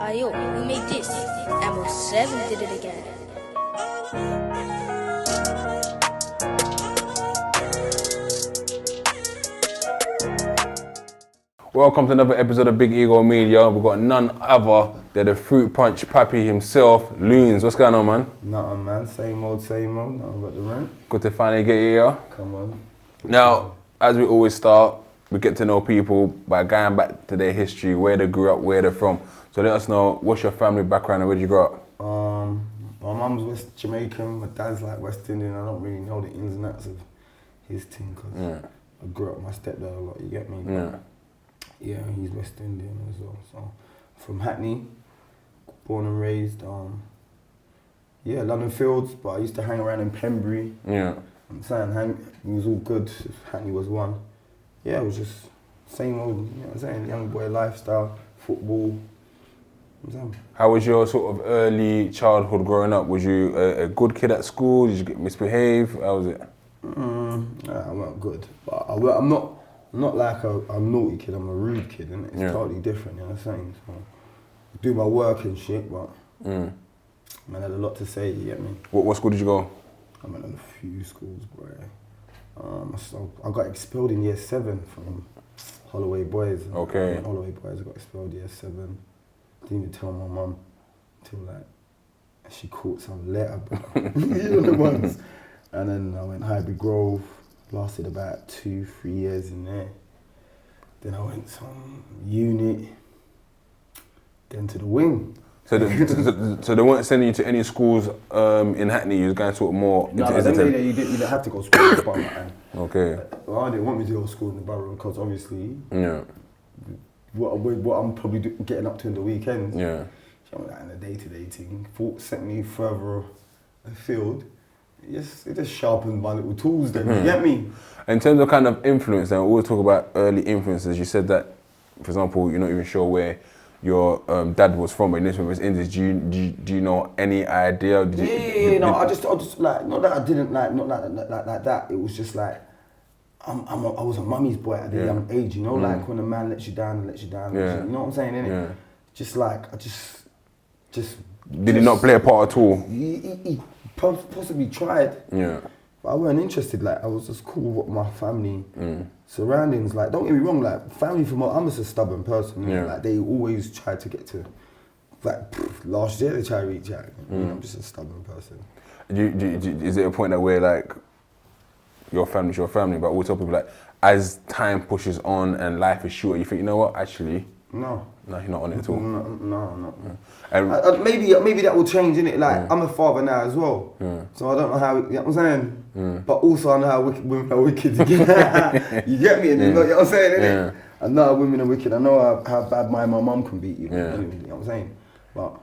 Ayo, who made this? Mo7 did it again. Welcome to another episode of Big Ego Media. We've got none other than the Fruit Punch Pappy himself, Loons. What's going on, man? Nothing, man. Same old, nothing but the rent. Good to finally get you here. Come on. Now, as we always start, we get to know people by going back to their history, where they grew up, where they're from. So let us know, what's your family background and where did you grow up? My mum's West Jamaican, my dad's like West Indian. I don't really know the ins and outs of his thing because I grew up with my stepdad a lot, you get me? Yeah. Yeah, he's West Indian as well. So, from Hackney, born and raised. London Fields, but I used to hang around in Pembury. Yeah. I'm saying, it was all good if Hackney was one. Yeah, it was just same old, you know what I'm saying, young boy lifestyle, football. How was your sort of early childhood growing up? Was you a good kid at school? Did you get misbehave? How was it? I wasn't good, but I'm not like a naughty kid, I'm a rude kid, and it's totally different, you know what I'm saying? So, I do my work and shit, but man, I had a lot to say, you get me? What school did you go? I went in a few schools, boy. So I got expelled in year 7 from Holloway Boys. Okay. Holloway Boys, I got expelled year 7. Didn't even tell my mum until like she caught some letter, bro. You know the ones. And then I went Highbury Grove, lasted about 2-3 years in there. Then I went some unit, then to the wing. So they weren't sending you to any schools in Hackney, you was going sort of more into you didn't have to go to school in the borough. Okay. Well, I didn't want me to go to school in the borough because obviously what I'm probably getting up to in the weekends. Yeah. So I'm like in the day-to-day thing. Thought sent me further afield. It just sharpened my little tools then, you get me? In terms of kind of influence, then we always talk about early influences. You said that, for example, you're not even sure where your dad was from, but in this one was Indian. Do you know any idea? I just like, not that I didn't like that. It was just like, I was a mummy's boy at a young age, you know, like when a man lets you down, you know what I'm saying, innit? Yeah. Just like, I just. Did he not play a part at all? He possibly tried. Yeah. But I weren't interested, like, I was just cool with my family surroundings. Like, don't get me wrong, like, I'm just a stubborn person. Yeah. Like, they always try to get to, like, last year they tried to reach out. I'm just a stubborn person. Is it a point that where, like, your family's your family, but we'll tell people, like, as time pushes on and life is shorter, you think, you know what, actually? No, you're not on it at all? No. Maybe that will change, innit? Like, I'm a father now as well. So I don't know how, you know what I'm saying? But also I know how women are wicked. You get me? And you know what I'm saying, innit? I know how women are wicked. I know how bad my mum can beat you. You know what I'm saying? But,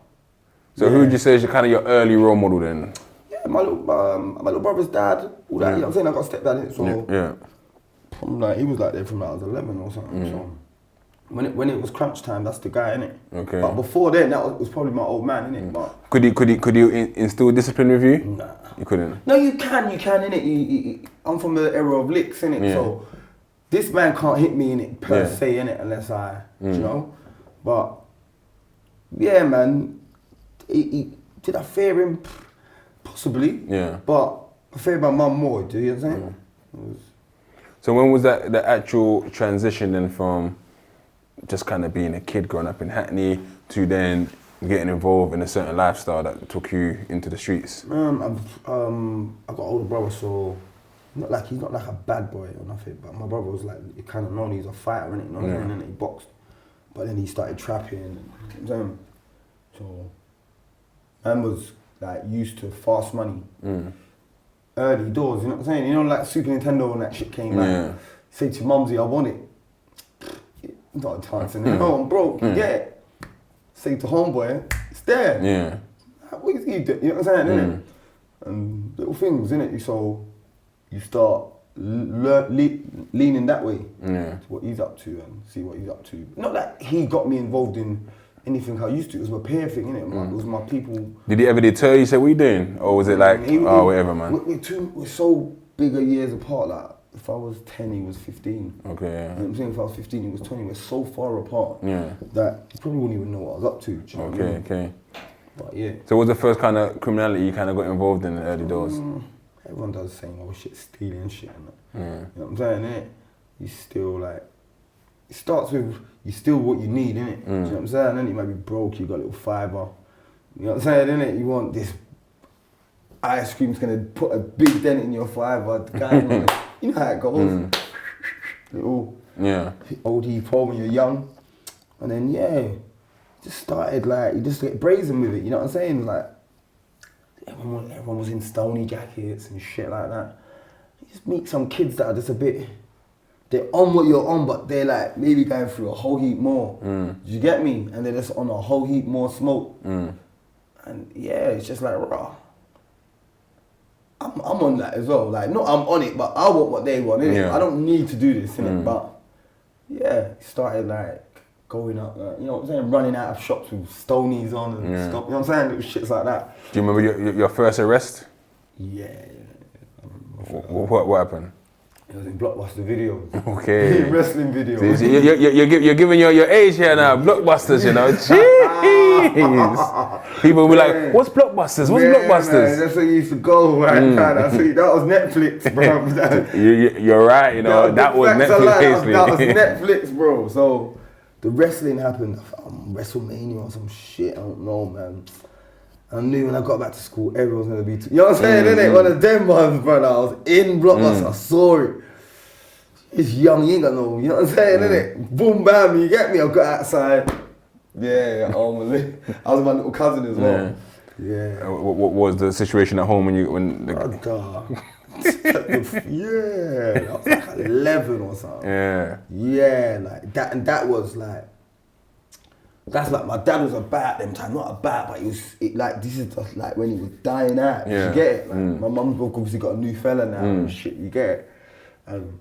so who would you say is kind of your early role model then? Yeah, my little brother's dad, all that, you know what I'm saying? I got a stepdad in it, so like, he was like there from I was 11 or something. So when it was crunch time, that's the guy, innit? Okay. But before then, that was probably my old man, innit? But could you instill discipline with you? Nah. You couldn't? No, you can, innit? I'm from the era of licks, innit? Yeah. So this man can't hit me, innit, per se, innit, unless I, you know? But, yeah, man, did I fear him? Possibly. Yeah. But I fear my mum more, do you know what I'm saying? So when was that the actual transition then from just kind of being a kid growing up in Hackney to then getting involved in a certain lifestyle that took you into the streets? I've got an older brother, so he's not like a bad boy or nothing, but my brother was like, you kind of know he's a fighter, innit? You know what I mean? And he boxed, but then he started trapping, you know what I'm saying? So, man was like used to fast money, early doors, you know what I'm saying? You know, like Super Nintendo and that shit came out. Say to Mumsy, I want it. Not a chance in it. Oh, I'm broke, you get it. Say to homeboy, it's there. Yeah. What is he doing? You know what I'm saying, innit? And little things, innit? So you start leaning that way to what he's up to and see what he's up to. Not that he got me involved in anything I used to. It was my peer thing, innit? It was my people. Did he ever deter you, say, what are you doing? Or was it like, whatever, man? We're so bigger years apart, like, if I was 10, he was 15. Okay, yeah. You know what I'm saying? If I was 15, he was 20. We're so far apart Yeah. that you probably wouldn't even know what I was up to. Do you know what I mean? Okay. But yeah. So what was the first kind of criminality you kind of got involved in the early doors? Everyone does the same old shit, stealing shit and that. Yeah. You know what I'm saying, innit? You still like, it starts with, you steal what you need, innit? Do you know what I'm saying? Then you might be broke, you got a little fiver. You know what I'm saying, innit? You want this ice cream's gonna put a big dent in your fiver. The guy, you know how it goes. Little old heap hole when you're young. And then, just started like, you just get brazen with it, you know what I'm saying? Like, everyone was in stony jackets and shit like that. You just meet some kids that are just a bit, they're on what you're on, but they're like maybe going through a whole heap more. Do you get me? And they're just on a whole heap more smoke. And it's just like, raw. I'm on that as well. Like, not I'm on it, but I want what they want, innit? I don't need to do this, innit? But it started like going up, you know what I'm saying, running out of shops with stonies on and stuff, you know what I'm saying? Little shits like that. Do you remember your first arrest? Yeah. What happened? It was in Blockbuster videos. Okay. Wrestling videos. So you're giving your age here now, Blockbusters, you know. Jeez. People will be like, what's Blockbusters? What's Blockbusters? Man, that's where you used to go, man. That was Netflix, bro. You're right, you know. That was Netflix, basically. That was Netflix, bro. So the wrestling happened, WrestleMania or some shit, I don't know, man. I knew when I got back to school, everyone's gonna be, you know what I'm saying, innit? One of them ones, brother. I was in Blockbuster, I saw it. It's young, you ain't got no, you know what I'm saying, innit? Boom, bam, you get me? I got outside. I was with my little cousin as well. Yeah. What was the situation at home when I was like 11 or something. Yeah, like that, and that was like, that's like, my dad was about them time, not about, but this is just like when he was dying out, you get it? Like, my mum's obviously got a new fella now and shit, you get it? And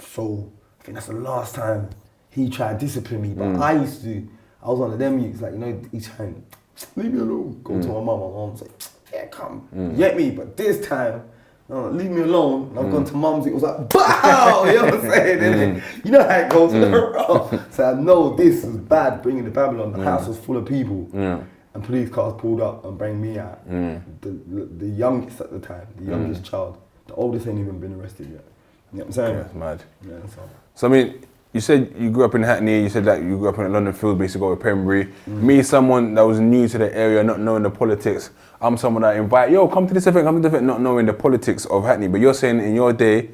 so I think that's the last time he tried to discipline me, but I was one of them youths, like, you know, each time, leave me alone, go to my mom's like, yeah, come, you get me? But this time, leave me alone. And I've gone to mum's, it was like, bow! You know what I'm saying? You know how it goes. So I know this was bad, bringing the Babylon. The house was full of people. And police cars pulled up and bring me out. The youngest at the time, the youngest child. The oldest ain't even been arrested yet. You know what I'm saying? That's mad. Yeah, so I mean, you said you grew up in Hackney, you said that you grew up in London Field, basically got with Pembury. Me, someone that was new to the area, not knowing the politics, I'm someone that invite, come to this event, not knowing the politics of Hackney. But you're saying in your day,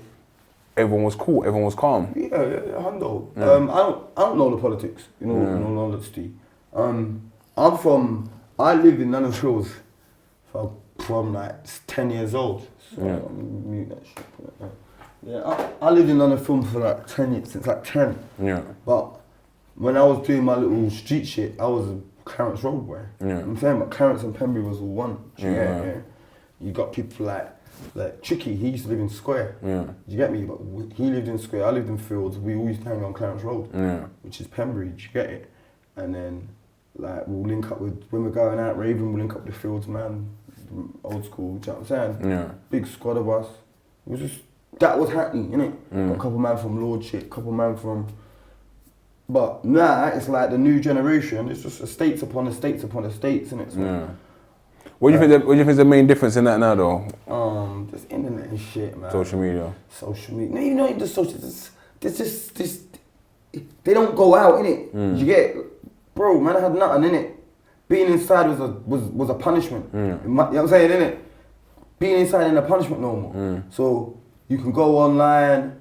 everyone was cool, everyone was calm. Yeah, hundo. I don't know the politics, you know, in all honesty. I lived in London Fields from like 10 years old. So I'm mute that shit. I lived in London Film for like 10 years, since like 10. But when I was doing my little street shit, I was a Clarence Road boy. You know what I'm saying? But Clarence and Pembury was all one. You got people like Tricky, he used to live in Square. You get me? But he lived in Square, I lived in Fields. We all used to hang on Clarence Road, which is Pembury, you get it? And then like we'll link up with, when we're going out raving, we'll link up with Fields, man, old school, do you know what I'm saying? Big squad of us. It was just, that was happening, innit? A couple man from Lordship, couple man from... But now, it's like the new generation, it's just estates upon estates upon estates, innit? So, What do you think is the main difference in that now, though? Just internet and shit, man. Social media. No, you know, even just social... There's just... They don't go out, innit? You get... Bro, man, I had nothing, innit? Being inside was a punishment. You know what I'm saying, innit? Being inside ain't a punishment no more. So... You can go online,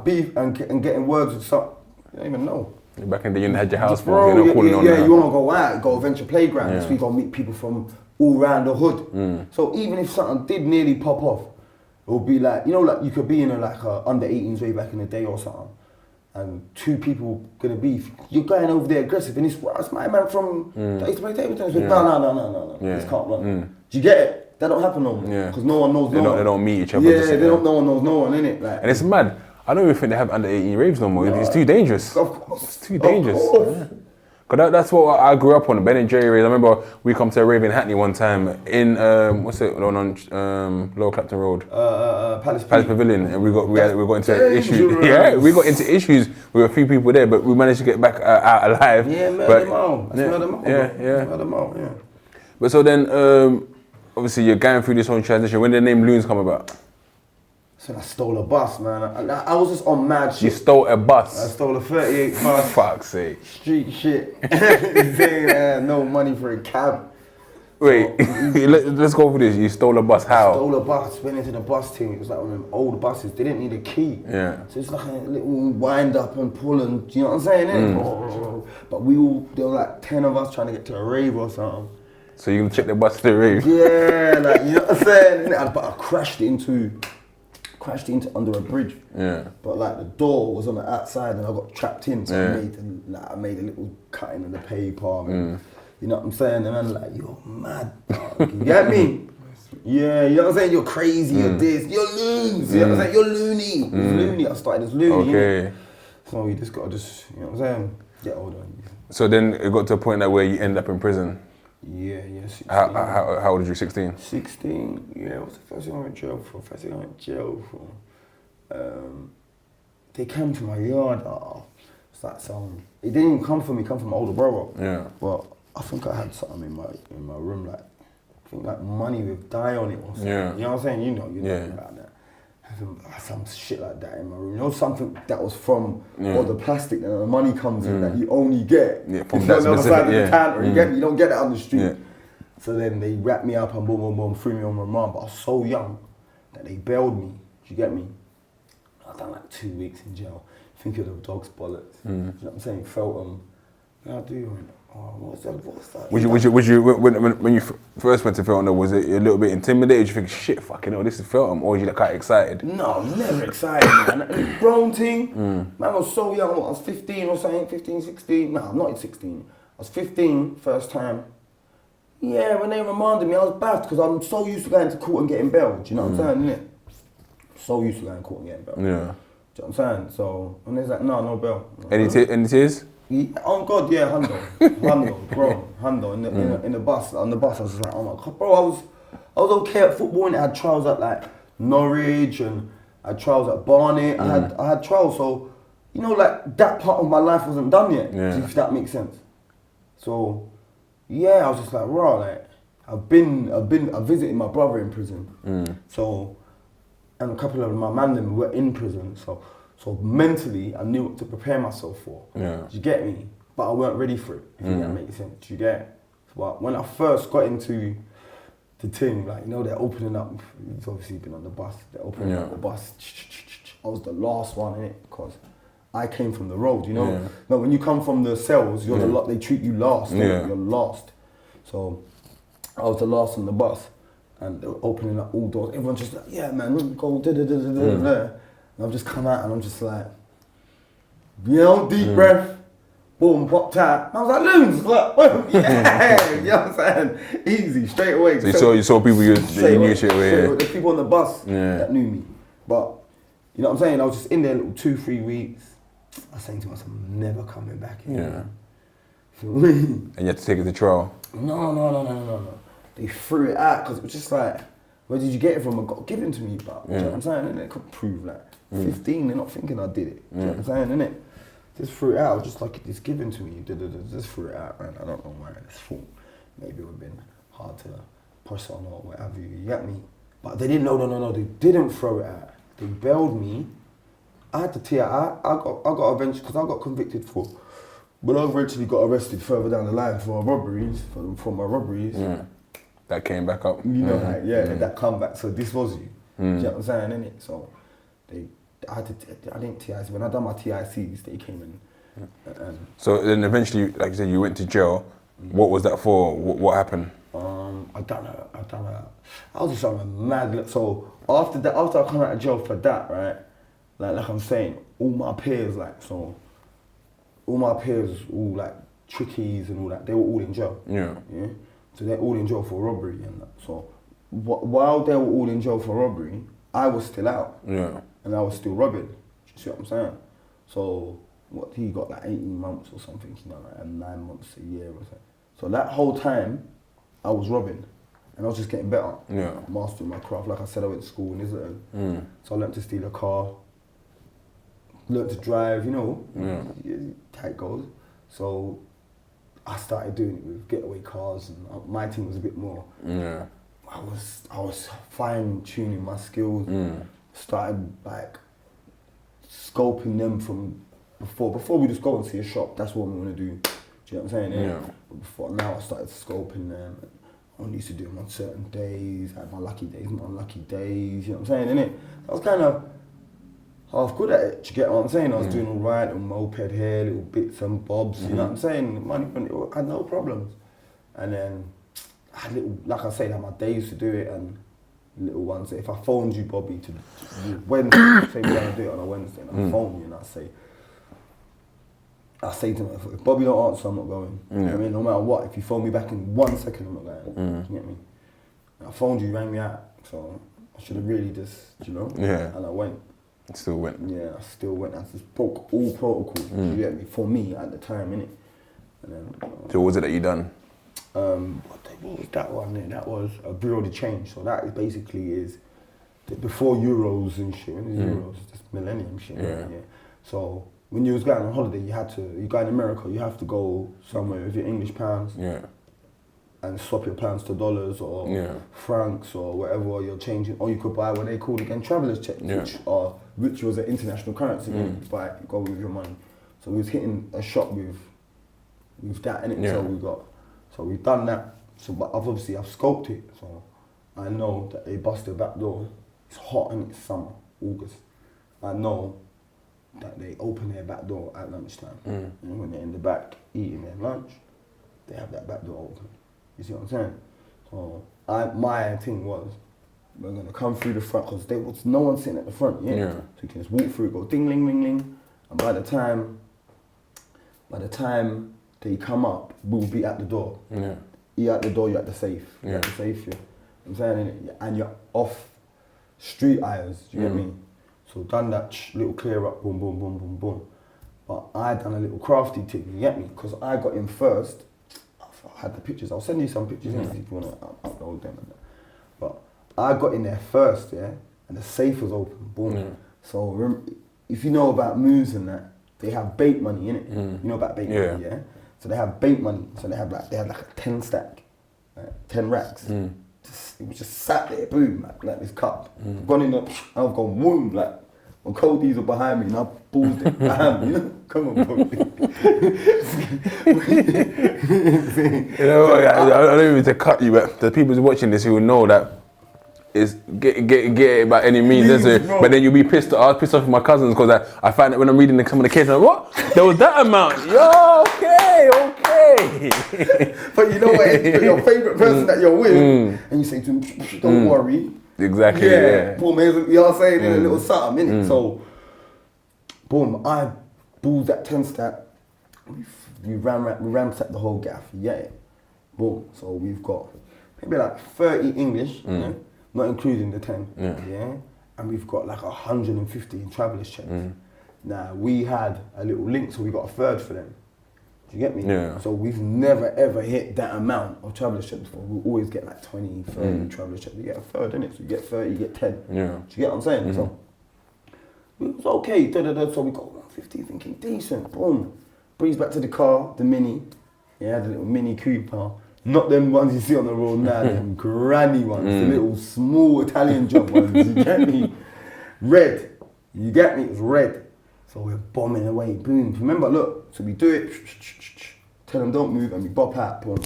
beef and getting words with some, you don't even know. Back in the day, you had your house phone, you're not calling on you want to go out, go Venture Playground, so you go meet people from all around the hood. So even if something did nearly pop off, it would be like, you know, like you could be in a under 18s way back in the day or something, and two people gonna beef, you're going over there aggressive, and it's my man from, that used to play table tennis, no, this can't run. Do you get it? That don't happen no more, because no one knows no one. They don't meet each other. No one knows no one, innit? Like, and it's mad. I don't even think they have under 18 raves no more. It's too dangerous. Of course. It's too dangerous. Cause that's what I grew up on, Ben and Jerry. I remember we come to a rave in Hackney one time in what's it on Lower Clapton Road, Palace Pavilion, and we got into issues. Yeah, we got into issues with a few people there, but we managed to get back out alive. Yeah, murder them all. Yeah. But so then, obviously, you're going through this whole transition. When did the name Loons come about? So I stole a bus, man. I was just on mad shit. You stole a bus? I stole a 38 bus. Fuck's sake. Street shit. Saying no money for a cab. Wait, let's go for this. You stole a bus, how? I stole a bus, went into the bus team. It was like one of them old buses. They didn't need a key. Yeah. So it's like a little wind up and pull and, you know what I'm saying? But there were like 10 of us trying to get to a rave or something. So you can check the bus to the rave? Yeah, like, you know what I'm saying? But I crashed into under a bridge. Yeah. But like the door was on the outside and I got trapped in, so I made a little cutting in the paper. And, you know what I'm saying? And I'm like, you're mad, dog. You get me? Yeah, you know what I'm saying? You're crazy, you're this, you're loons. You know what I'm saying? You're loony. It was loony. I started as loony. Okay. So you just gotta you know what I'm saying? Get older. So then it got to a point that where you end up in prison. Yeah, 16. How old was you? 16. 16. Yeah, what's the first thing I went to jail for? They came to my yard. It's like it didn't even come from me. Come from my older brother. Yeah. But I think I had something in my room, like I think like money with dye on it or something. Yeah. You know what I'm saying? You know about that. Some shit like that in my room. You know, something that was from all the plastic and the money comes in that you only get from that specific, side of the counter. You get me? You don't get it on the street. Yeah. So then they wrapped me up and boom, boom, boom, threw me on my mum. But I was so young that they bailed me. Do you get me? I done like 2 weeks in jail. Think of the dog's bollocks. You know what I'm saying? Felt them. How do you? What's that? When you first went to Feltham, was it a little bit intimidated? Did you think, shit, fucking hell, this is Feltham? Or were you like quite excited? No, I was never excited, man. Grown thing. Man, I was so young. I was 15 or something, 15, 16. No, I'm not 16. I was 15 first time. Yeah, when they reminded me, I was baffed because I'm so used to going to court and getting bailed. Do you know what I'm saying, innit? So used to going to court and getting bailed. Yeah. Do you know what I'm saying? So, when they's like, no bail. Any tears? Yeah, oh God, yeah, Hundo, in the bus. On the bus, I was just like, oh my God, bro, I was okay at football and I had trials at like Norwich and I had trials at Barnet. I had trials, so you know, like that part of my life wasn't done yet. If that makes sense. So yeah, I was just like, raw, like I visited my brother in prison. So and a couple of my man them were in prison. So mentally, I knew what to prepare myself for. Yeah. Do you get me? But I weren't ready for it, if that makes sense. Do you get it? But when I first got into the team, like, you know, they're opening up, you've obviously been on the bus, they're opening up the bus. I was the last one in it because I came from the road, you know? Yeah. No, when you come from the cells, you're the they treat you last. You're last. So I was the last on the bus and they were opening up all doors. Everyone's just like, yeah, man, go da. And I've just come out and I'm just like, you know, deep breath, boom, popped out. I was like, Loons, like, boom, yeah, you know what I'm saying? Easy, straight away. So you saw people you knew straight away. The people on the bus that knew me. But, you know what I'm saying? I was just in there 2-3 weeks. I was saying to myself, I'm never coming back here. Yeah. And you had to take it to trial? No. They threw it out because it was just like, where did you get it from? It got given to me, but you know what I'm saying? And they could prove that. 15, they're not thinking I did it. You know what I'm saying, innit? Just threw it out. I was just like, it's given to me. Just threw it out, man. I don't know why. It's full. Maybe it would have been hard to press on or whatever. You get me? But they didn't. No. They didn't throw it out. They bailed me. I had to tear. I got eventually because I got convicted for. But I eventually got arrested further down the line for robberies. For my robberies. That came back up. You know, that come back. So this was you. Do you know what I'm saying, innit? So I didn't TIC. When I done my TICs, they came in. So then eventually, like you said, you went to jail. What was that for? What happened? I was just on a mad. So after I come out of jail for that, right? Like I'm saying, all my peers, all like trickies and all that, they were all in jail. Yeah. So they're all in jail for robbery and that. So while they were all in jail for robbery, I was still out. Yeah. And I was still robbing. You see what I'm saying? So what he got like 18 months or something, you know, like, and 9 months, a year or something. So that whole time, I was robbing, and I was just getting better. Yeah. Mastering my craft. Like I said, I went to school in Islington, so I learned to steal a car, learned to drive, you know, how it goes. So I started doing it with getaway cars, and my team was a bit more. Yeah. I was fine tuning my skills. Started like scoping them from before we just go and see a shop. That's what we want to do. Do you know what I'm saying? Yeah. But before now, I started scoping them. I only used to do them on certain days. I had my lucky days, my unlucky days. You know what I'm saying? Innit? I was kind of half good at it. Do you get what I'm saying? I was doing all right, little moped here, little bits and bobs. You know what I'm saying? Money, I had no problems. And then I had little, like I said, I had my days to do it and little ones. If I phoned you, Bobby, to Wednesday, say we're going to do it on a Wednesday, and I phone you and I say to him, if Bobby don't answer, I'm not going. You know what I mean? No matter what, if you phone me back in 1 second, I'm not going. You get me? And I phoned you, you rang me out, so I should have really just, you know? Yeah. And I went. Still went. Yeah, I still went. I just broke all protocols, you get me? For me at the time, innit? And then, So what was it that you done? what was that one then? That was a Bureau de Change. So that is basically before Euros and shit. When Euros, just millennium shit. Yeah. So when you was going on holiday, you go in America, you have to go somewhere with your English pounds. Yeah. And swap your pounds to dollars or francs or whatever you're changing. Or you could buy what they called again traveller's checks, which was an international currency. You go with your money. So we was hitting a shop with that in it. Yeah. So we've done that. So but I've scoped it. So I know that they bust their back door. It's hot and it's summer, August. I know that they open their back door at lunchtime. And when they're in the back eating their lunch, they have that back door open. You see what I'm saying? So my thing was, we're gonna come through the front because there was no one sitting at the front. So you can just walk through, go ding, ling, ling, ling, and by the time they come up, we'll be at the door. You're at the door, you're at the safe. You're at the safe, I'm saying, and you're off street aisles. Do you get me? So done that little clear up, boom, boom, boom, boom, boom. But I done a little crafty thing. You get me? Because I got in first. I had the pictures. I'll send you some pictures if you want to upload them. And that. But I got in there first, and the safe was open. Boom. So remember, if you know about moves and that, they have bait money in it. You know about bait money, yeah. So they have bait money. So they had like a 10 stack, 10 racks. It was just sat there, boom, like this cup. Gone in there, I've gone boom, like. When Cold Diesel behind me and I ballsed it behind me, you know? Come on, bro. You know, I don't mean to cut you, but the people who's watching this who will know that it's get it by any means. But then you'll be pissed. I was pissed off with my cousins because I find that when I'm reading some of the cases, I'm like, what? There was that amount? Yo, okay. But you know what? It's your favourite person that you're with, and you say to him, don't worry. Exactly, Boom, you know what I'm saying? In a little something, innit? So, boom, I balled that 10 stack. We ransacked the whole gaff, Boom, so we've got maybe like 30 English, not including the 10, and we've got like 150 in travellers checks. Now, we had a little link, so we got a third for them. Do you get me? Yeah. So we've never ever hit that amount of travellers checks before. We'll always get like 20, 30 travellers checks. You get a third, innit? So you get 30, you get 10. Yeah. Do you get what I'm saying? So it was okay. So we got 150, thinking decent. Boom. Breeze back to the car, the Mini. Yeah, the little Mini Cooper. Not them ones you see on the road now, them granny ones, the little small Italian job ones. You get me? Red. You get me? It's red. So we're bombing away, boom. Remember, look, so we do it, tell them don't move, and we bop out, boom.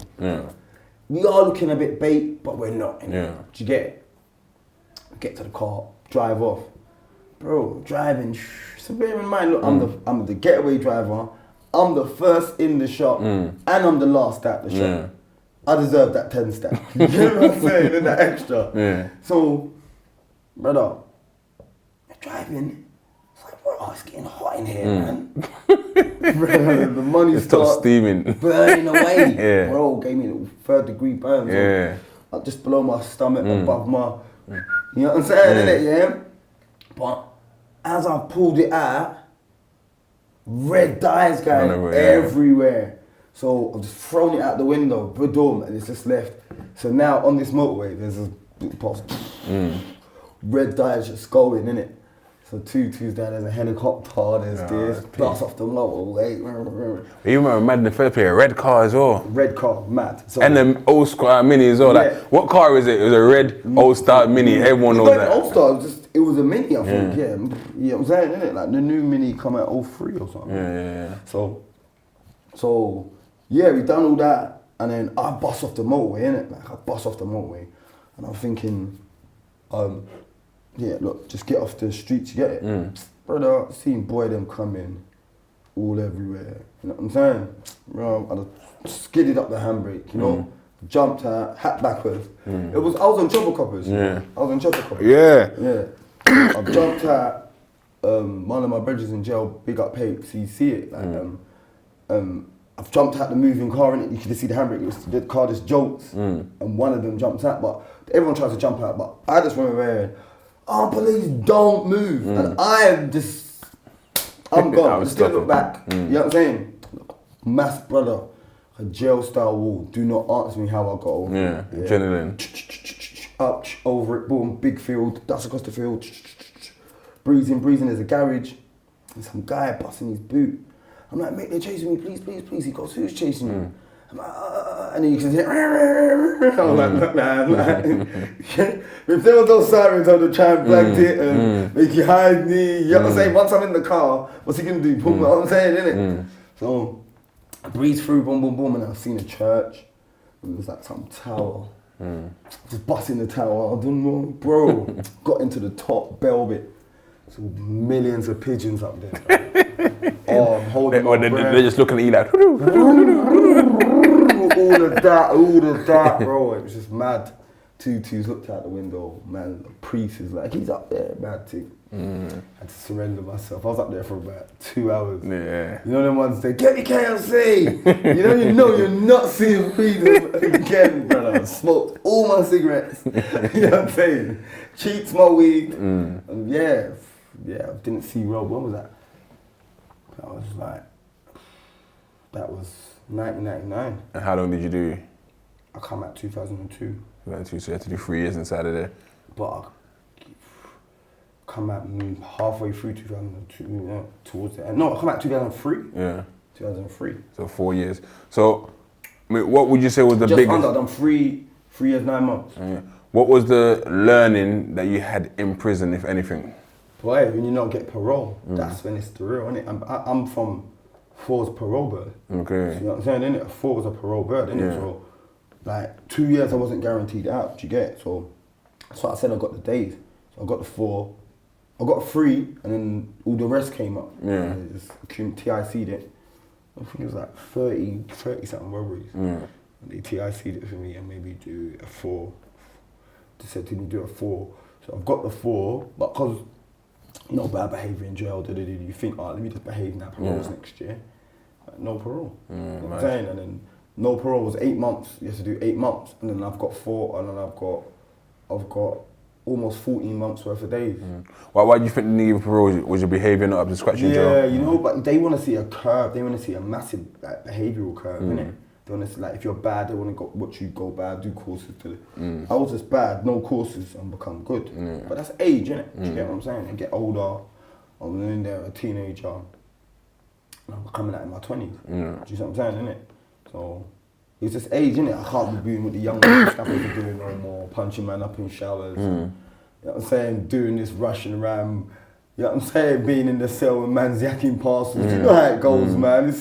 We are looking a bit bait, but we're not. Do you get it? We get to the car, drive off. Bro, driving, so bear in mind, look, I'm the getaway driver, I'm the first in the shop, and I'm the last at the shop. I deserve that 10 stack. You know what I'm saying? And that extra. So, brother, we're driving. Oh, it's getting hot in here, man. The money starts steaming, burning away. Bro, gave me a little 3rd-degree burns. Just below my stomach, above my, you know what I'm saying, innit, But as I pulled it out, red dyes going everywhere. So I've just thrown it out the window, boom, and it's just left. So now on this motorway, there's a post. Red dyes just going, innit? So two twos down, there's a helicopter, there's this, blast off the motorway. You remember mad in the first place, a red car as well. Red car, mad. So, and the old Star Mini as well. Like, what car is it? It was a red old Star Mini. Everyone knows that. Old Star, it was a Mini, I think. Yeah, you know what I'm saying, innit? Like the new Mini come out 03 or something. Yeah. So yeah, we done all that, and then I bust off the motorway, innit? Like I bust off the motorway, and I'm thinking, yeah, look, just get off the streets, you get it? Brother, seen boy them coming all everywhere, you know what I'm saying? Bro, I just skidded up the handbrake, you know? Jumped out, hat backwards. I was on chopper coppers. Yeah. I was on chopper coppers. Yeah. I jumped out, one of my brothers in jail, big up Pate, so you see it. Like, I've jumped out the moving car, and you can see the handbrake, the car just jolts, and one of them jumps out, but everyone tries to jump out, but I just went around, police, don't move. And I'm gone, just didn't look back. You know what I'm saying? Mass brother, a jail style wall. Do not ask me how I got over it. Yeah, adrenaline. Up, over it, boom, big field, dust across the field. Breezing, there's a garage. And some guy busting his boot. I'm like, mate, they're chasing me, please. He goes, who's chasing you? I'm like, and then you can hear, I'm like, look, man, if there was those sirens, I would have tried and blanked it and make you hide me. You know what I'm saying? Once I'm in the car, what's he gonna do? Boom, you know what I'm saying, innit? So I breeze through, boom, and I've seen a church. And there's like some tower. Just busting the tower. I don't know, bro. Got into the top velvet. So millions of pigeons up there. I'm holding my breath. They're just looking at you like. all of that, bro. It was just mad. Two looked out the window, man. The priest is like, he's up there, mad too. Had to surrender myself. I was up there for about 2 hours. Yeah. You know them ones that get me KFC. you know you're not seeing freedom again, brother. Smoked all my cigarettes. You know what I'm saying? Cheats my weed. And yeah, I didn't see Rob. When was that? That was 1999. And how long did you do? I come out 2002. 2002, so you had to do 3 years inside of there. But I come out halfway through 2002, towards the end. No, I come out 2003. Yeah. 2003. So 4 years. So, I mean, what would you say was the biggest? Just I've done 3 years, 9 months. Yeah. What was the learning that you had in prison, if anything? Boy, when you not get parole, that's when it's the real, innit? I'm from 4's parole bird. Okay. So you know what I'm saying, innit? 4 was a parole bird, innit? Yeah. So, like, 2 years I wasn't guaranteed out, do you get it? So I said I got the days. So I got the 4, I got 3, and then all the rest came up. Yeah. Just TIC'd it. I think it was like 30 something robberies. Yeah. They TIC'd it for me and maybe do a 4. They said to me do a 4. So I've got the 4, but because no bad behaviour in jail, you think, let me just behave now, parole's next year. Like, no parole. You know what I'm saying? And then no parole was 8 months. You have to do 8 months, and then I've got 4, and then I've got almost 14 months worth of days. Why do you think the need of parole was your behaviour not up to scratch in jail? Yeah, you know, but they want to see a curve. They want to see a massive behavioural curve, innit? They want to see, like, if you're bad, they want to watch you go bad, do courses to it. I was just bad, no courses, and become good. But that's age, innit? Do you get what I'm saying? And get older, I'm in there, a teenager, and I'm coming out in my 20s. Do you see what I'm saying, innit? So it's just age, innit? I can't be doing what the young stuff are doing no more, punching man up in showers. You know what I'm saying? Doing this rushing around, you know what I'm saying? Being in the cell with man's yakking parcels. You know how it goes, man.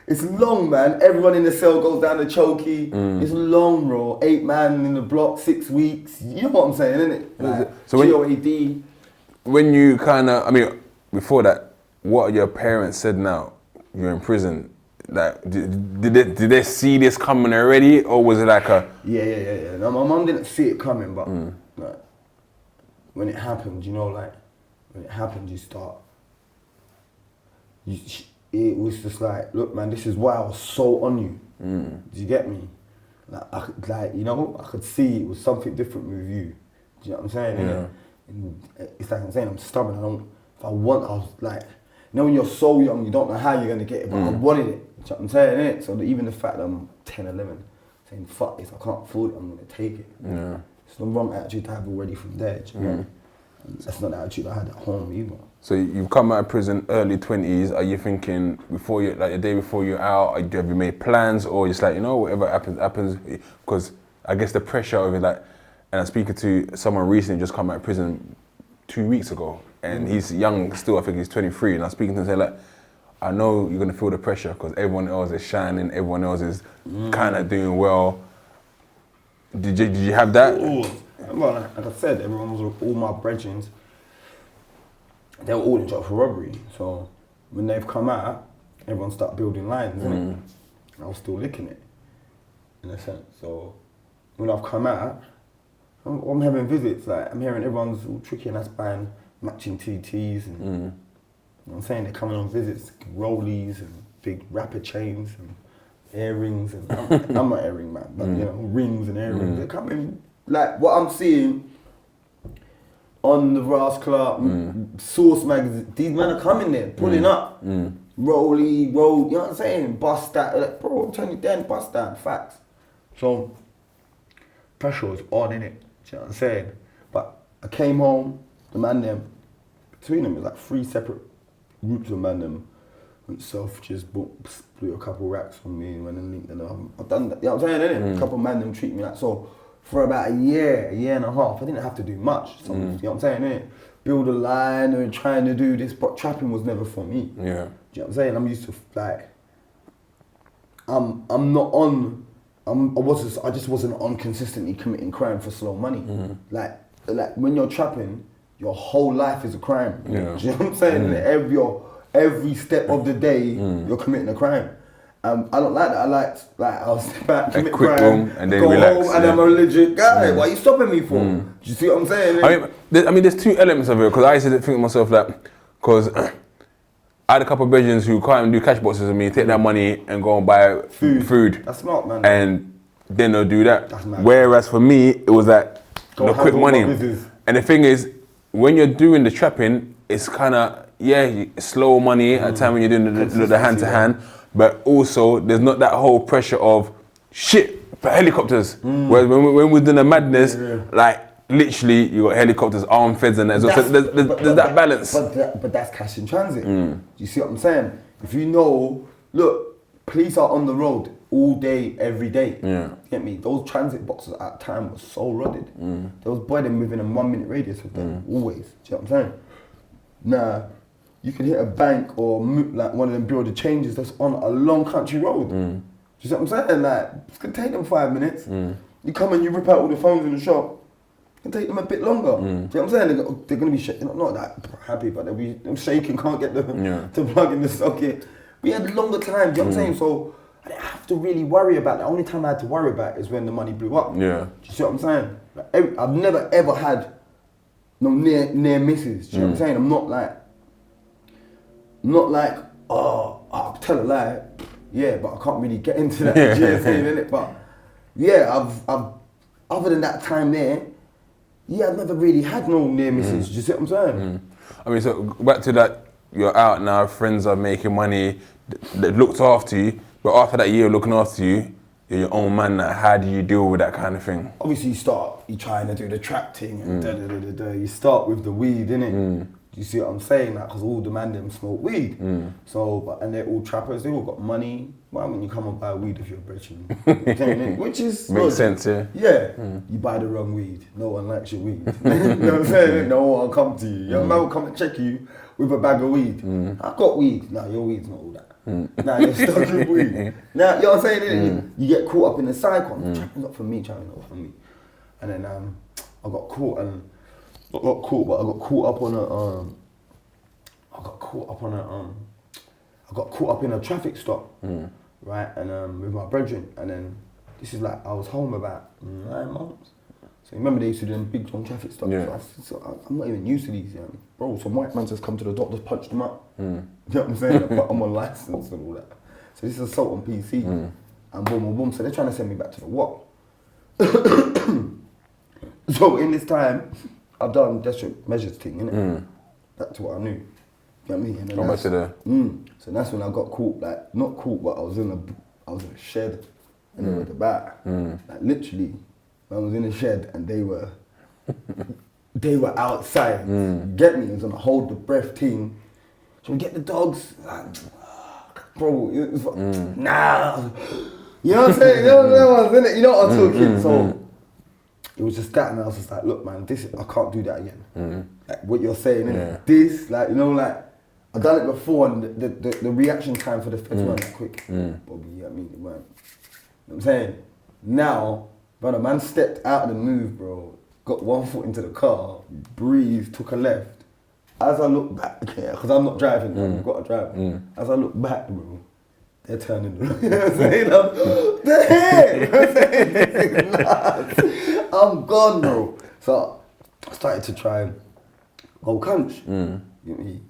It's long, man. Everyone in the cell goes down the chokey. It's long, bro. 8 man in the block, 6 weeks. You know what I'm saying, innit? Like, so GOAD. When you kind of, I mean, before that, what your parents said now? You're in prison. Like, did they see this coming already, or was it like a? Yeah. No, my mum didn't see it coming, but like, when it happened, you know, like when it happened, it was just like, look, man, this is why I was so on you. Do you get me? Like, I could see it was something different with you. Do you know what I'm saying? Yeah. And it's like I'm saying, I'm stubborn. If I was like, You know, when you're so young, you don't know how you're gonna get it, but I wanted it. Do you know what I'm saying, innit? So even the fact that I'm 10, 11, saying, fuck this, I can't afford it, I'm gonna take it. Yeah. It's the wrong attitude to have already from there, do you know? And that's not the attitude I had at home either. So you've come out of prison early 20s. Are you thinking before you, like the day before you're out, have you made plans, or just like, you know, whatever happens, happens? Because I guess the pressure of it, like, and I'm speaking to someone recently just come out of prison 2 weeks ago, and he's young still. I think he's 23, and I'm speaking to him saying, like, I know you're gonna feel the pressure because everyone else is shining, everyone else is kind of doing well. Did you have that? Well, like I said, everyone was all my brethren. They were all in jail for robbery. So when they've come out, everyone started building lines, innit? I was still licking it, in a sense. So when I've come out, I'm having visits. Like I'm hearing everyone's all tricky and that's buying matching TTs and you know what I'm saying, they're coming on visits, rollies and big rapper chains and earrings and I'm not earring man, but you know, rings and earrings. They're coming, like what I'm seeing on the Ras Club, Source magazine, these men are coming there, pulling up. Rolly, roll, you know what I'm saying? Bust that, like, bro, I'm telling you then, bust that, facts. So pressure was on, innit? Do you know what I'm saying? But I came home, the man them, between them, it was like 3 separate groups of man them. Went Selfridges, blew a couple racks on me, and went and linked them. I've done that, you know what I'm saying, innit? A couple of man them treat me like so. For about a year and a half, I didn't have to do much. So, you know what I'm saying, innit? Build a line and trying to do this, but trapping was never for me. Yeah. Do you know what I'm saying? I'm used to like, I'm not on, I just wasn't on consistently committing crime for slow money. Like when you're trapping, your whole life is a crime. Yeah. Do you know what I'm saying? Every step of the day, you're committing a crime. I don't like that. I like I'll step back, commit quick crime, boom, and then go relax, home, and I'm a legit guy. Why are you stopping me for? Do you see what I'm saying? I mean, there's 2 elements of it, because I used to think to myself that, because I had a couple of brethren who can't even do cash boxes with me, take that money and go and buy food. That's smart, man. And then they'll do that. That's mad. Whereas for me, it was like Go quick handle money. my business. And the thing is, when you're doing the trapping, it's kind of, slow money at the time when you're doing the hand to hand, but also there's not that whole pressure of shit for helicopters. Whereas when we're doing the madness, like literally you got helicopters, armed feds and that. So there's that balance. But that's cash in transit. Do you see what I'm saying? If you know, look, police are on the road all day, every day. You get me? Those transit boxes at the time were so rotted. There was boy them within a 1 minute radius of them, always. Do you know what I'm saying? Nah, you can hit a bank or like one of them bureau de changes that's on a long country road. Do you see what I'm saying? Like, it's gonna take them 5 minutes. You come and you rip out all the phones in the shop. It can take them a bit longer. Do you know what I'm saying? They're gonna be shaking, not that happy, but they'll be shaking, can't get the plug in the socket. We had longer time, do you know what I'm saying? So I didn't have to really worry about it. The only time I had to worry about it is when the money blew up. Yeah. Do you see what I'm saying? Like, I've never ever had no near misses. Do you know what I'm saying? I'm not like, oh, I'll tell a lie. Yeah, but I can't really get into that. Do you know what I'm saying, innit? But yeah, I've other than that time there, I've never really had no near misses. Do you see what I'm saying? I mean, so back to that, you're out now, friends are making money, they looked after you, but after that year of looking after you, you're your own man. How do you deal with that kind of thing? Obviously, you trying to do the trap thing and you start with the weed, innit? Do you see what I'm saying? Like, cause all the man them smoke weed. So, and they're all trappers, they all got money. Why wouldn't you come and buy weed if you're brethren? Which is makes sense, yeah. Yeah, you buy the wrong weed. No one likes your weed. You know what I'm saying? No one will come to you. Your man will come and check you with a bag of weed. I've got weed. Nah, your weed's not all that. Nah, you're stuck with weed. Now, you know what I'm saying? You get caught up in the cycle. Trapping's not for me, trapping's not for me. And then I got caught up in a traffic stop, right? And with my brethren, and then this is like I was home about 9 months. So remember they used to do them big long traffic stops. Yeah. So I'm not even used to these, you know? Bro. Some white man just come to the doctors, punched them up. You know what I'm saying? But I'm on license and all that. So this is assault on PC, and boom, boom, boom. So they're trying to send me back to the what? So in this time, I've done desperate measures thing, innit? Back to what I knew. You know what I mean? And then Go back to the... So that's when I got caught, like, not caught, but I was in a shed and they were at the back. Like, literally, I was in a shed and they were outside. You get me? It was on a hold the breath team. Should we get the dogs? Like, bro, it was like, nah. You know what I'm saying? You know what I'm saying? You know what I'm talking? So it was just that, and I was just like, look, man, I can't do that again. Like what you're saying, this, like, you know, like, I've done it before, and the reaction time for the feds weren't that quick. Bobby, you know what I mean? It weren't. You know what I'm saying? Now, brother, man stepped out of the move, bro, got one foot into the car, breathed, took a left. As I look back, because I'm not driving, I've got to drive. As I look back, bro, they're turning. You know what I'm saying? They're here. I'm gone, bro. So I started to try and go crunch. You know what I mean?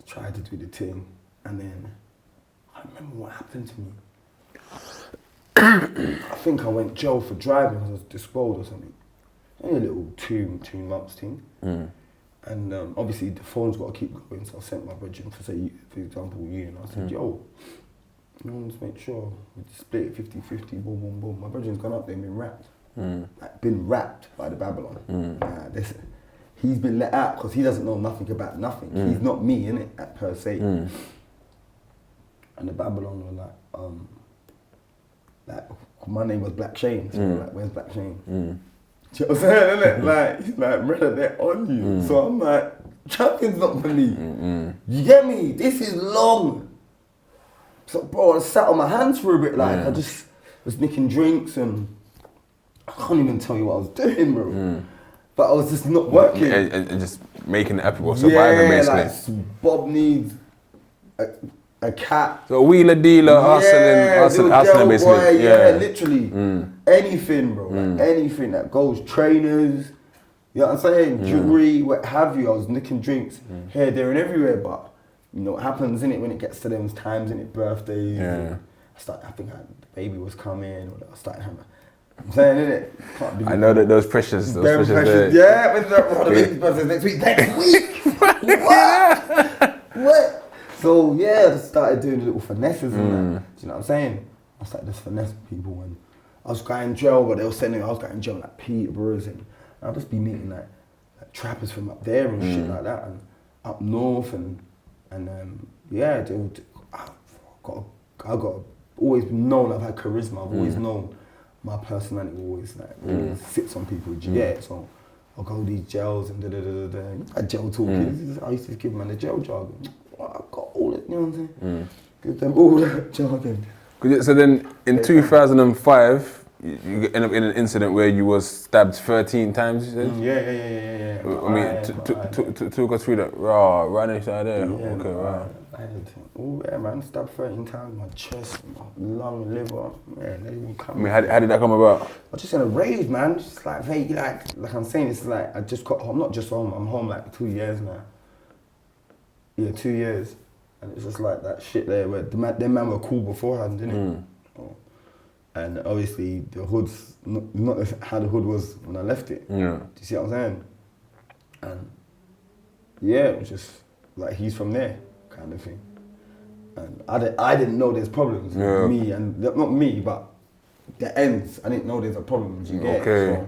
Tried to do the thing, and then I remember what happened to me. I think I went jail for driving because I was disposed or something. Only a little two months thing. And obviously the phone's got to keep going, so I sent my brethren for example, you, and I said, yo, let's make sure we split it 50-50, boom, boom, boom. My brethren's gone up there and been wrapped. Like, been wrapped by the Babylon. He's been let out because he doesn't know nothing about nothing. He's not me, innit, per se. And the Babylon were like, my name was Black Shane. So like, where's Black Shane? Do you know what I'm saying, innit? Like, he's like, brother, they're on you. So I'm like, trapping's not for me. You get me? This is long. So, bro, I sat on my hands for a bit. Like, I just was nicking drinks and I can't even tell you what I was doing, bro. But I was just not working. And just making it happen, or surviving, basically. Like, Bob needs a cat. So wheeler dealer, hustling, basically. Boy, literally. Anything, bro. Like, anything that goes. Trainers, you know what I'm saying? Jewelry, what have you. I was nicking drinks here, there, and everywhere. But you know what happens, innit, when it gets to those times, innit, birthdays. I think the baby was coming, or I started having. I'm saying, innit? I know that those pressures there. Yeah, when's the baby's birthday next week? Next week? What? So yeah, I just started doing little finesses and that. Do you know what I'm saying? I started just finessing people when I was going jail, but they were saying I was going jail like Peterboroughs, and I'd just be meeting like trappers from up there and shit like that, and up north, and yeah, I got always known I've had charisma. I've always known my personality always sits on people. Do you get it? So I'll go to these jails and jail talking. I used to give them the jail jargon. I got all it, you know what I'm saying? Give them all that jargon. So then in 2005, you end up in an incident where you was stabbed 13 times, you said? Yeah. I mean, talk us through that. Right inside there. Okay, right. I had man, stabbed 13 times, my chest, my lung, liver, man, they didn't come. I mean, how did that come about? I was just in a rage, man, just like vague, like I'm saying, it's like, I just got home, not just home, I'm home like 2 years now. Yeah, 2 years. And it's just like that shit there where them man were cool beforehand, didn't it? And obviously the hood's not how the hood was when I left it. Do you see what I'm saying? And yeah, it was just like he's from there kind of thing. And I didn't know there's problems with me, and not me, but the ends. I didn't know there's a problem. You get it? So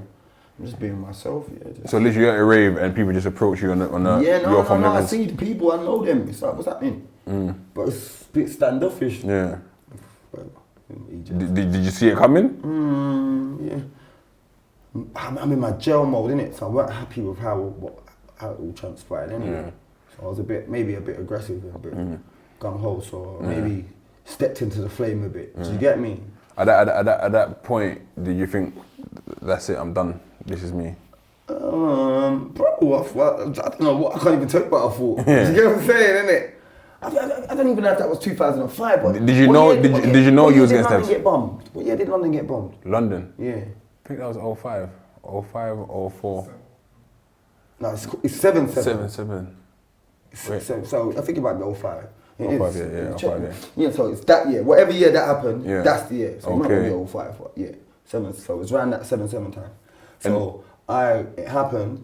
I'm just being myself. So literally you're at a rave and people just approach you on a no, I see the people, I know them. It's like, what's happening? But it's a bit standoffish. Yeah. Did you see it coming? Yeah. I'm in my jail mode, innit? So I weren't happy with how it all transpired anyway. So I was maybe a bit aggressive and a bit gung-ho, so maybe stepped into the flame a bit. Do you get me? At that point, did you think, that's it, I'm done, this is me? Bro, I don't know what, I can't even tell you what I thought. Do you get what I'm saying, innit? I don't even know if that was 2005. But did you know you was getting stabbed? What year did London get bombed? London? Yeah. I think that was 05. 05 or 04. No, it's 7. 7. So I think it might be 05. It 05, yeah. 05, yeah. Yeah, so it's that year. Whatever year that happened, that's the year. So it might be 05, but yeah. 7. So it's around that 7 time. So it happened,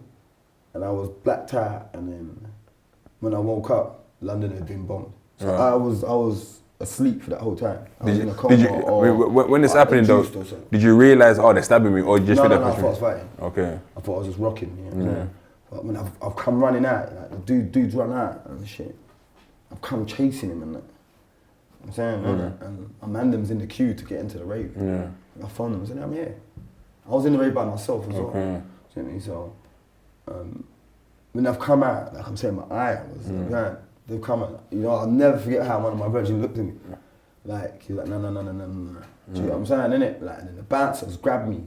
and I was blacked out, and then when I woke up, London had been bombed. So Right. I was asleep for that whole time. I was in a Did you, coma or when it's happening though, induced or something. did you realise, oh, they're stabbing me, or you just No, feel no, that I thought I was fighting. Okay. I thought I was just rocking, you know what I'm saying? But when I've come running out, like the dudes run out and shit. I've come chasing him and that. I'm saying, and Amandam's in the queue to get into the rave. Yeah. I phoned them and said, I'm here. I was in the rave by myself as well. Okay. Do you know what I mean? So, when I've come out, like I'm saying, my eye was, like, they've come out. You know, I'll never forget how one of my virgins looked at me. Like, he was like, no. Do you know what I'm saying, innit? Like, and then the bouncers grabbed me.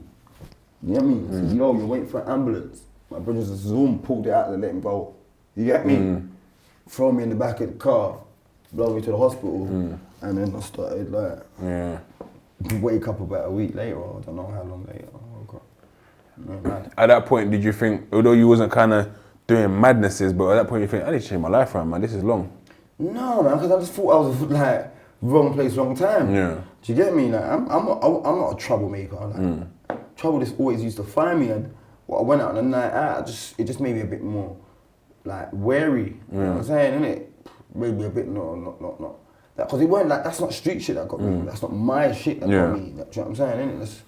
You know what I mean? Said, yo, you're waiting for an ambulance. My brothers just zoom, pulled it out and let him go. You get me? Throw me in the back of the car, blow me to the hospital, and then I started like, wake up about a week later, or I don't know how long later. I woke up. At that point, did you think, although you wasn't kind of doing madnesses, but at that point you think, I need to change my life around, man, this is long. No, man, because I just thought I was like, wrong place, wrong time. Yeah. Do you get me? Like, I'm not a troublemaker. Like, trouble just always used to find me, and when I went out on a night out, it just made me a bit more like wary. You know what I'm saying, innit? Maybe a bit not. Because it weren't like, that's not street shit that got me. That's not my shit that got me. Like, do you know what I'm saying, innit? That's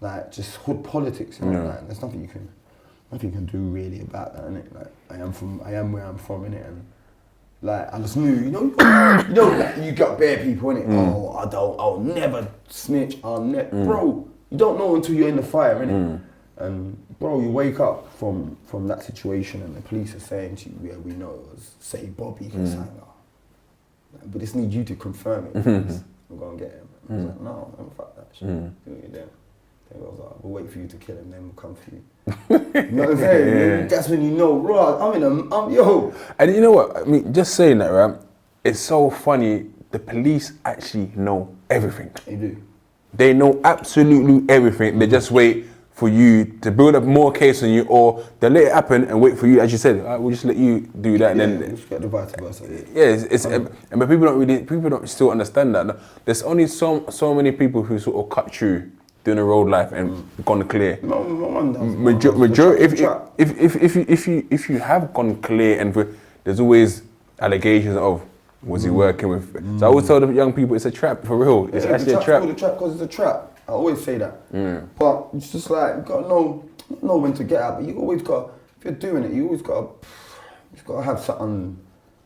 like just hood politics. You know? Like, there's nothing you can do really about that, innit? Like, I am where I'm from, innit? And like, I just knew, like, you got bare people, innit? Oh, I'll never snitch, bro, you don't know until you're in the fire, innit? And bro, you wake up from that situation and the police are saying to you, yeah, we know it was, say, Bobby, but this needs you to confirm it. I'm going to get him. I was like, no, I'm fuck that shit. Do what you're doing. They was like, we'll wait for you to kill him, then we'll come for you. You know what I'm saying? That's when you know, bro, yo. And you know what, I mean, just saying that, right, it's so funny, the police actually know everything. They do. They know absolutely everything, they just wait for you to build up more case on you, or they'll let it happen and wait for you, as you said, we'll just let you do that, and then just get the vice versa. But people don't still understand that. There's only so many people who sort of cut through doing a road life and gone clear. No one does. Majority, if you have gone clear, and there's always allegations of, was he working with? So I always tell the young people, it's a trap, for real. It's actually a trap. It's a trap because it's a trap. I always say that. But it's just like, you gotta know when to get out, but you always got, if you're doing it, you always got to have something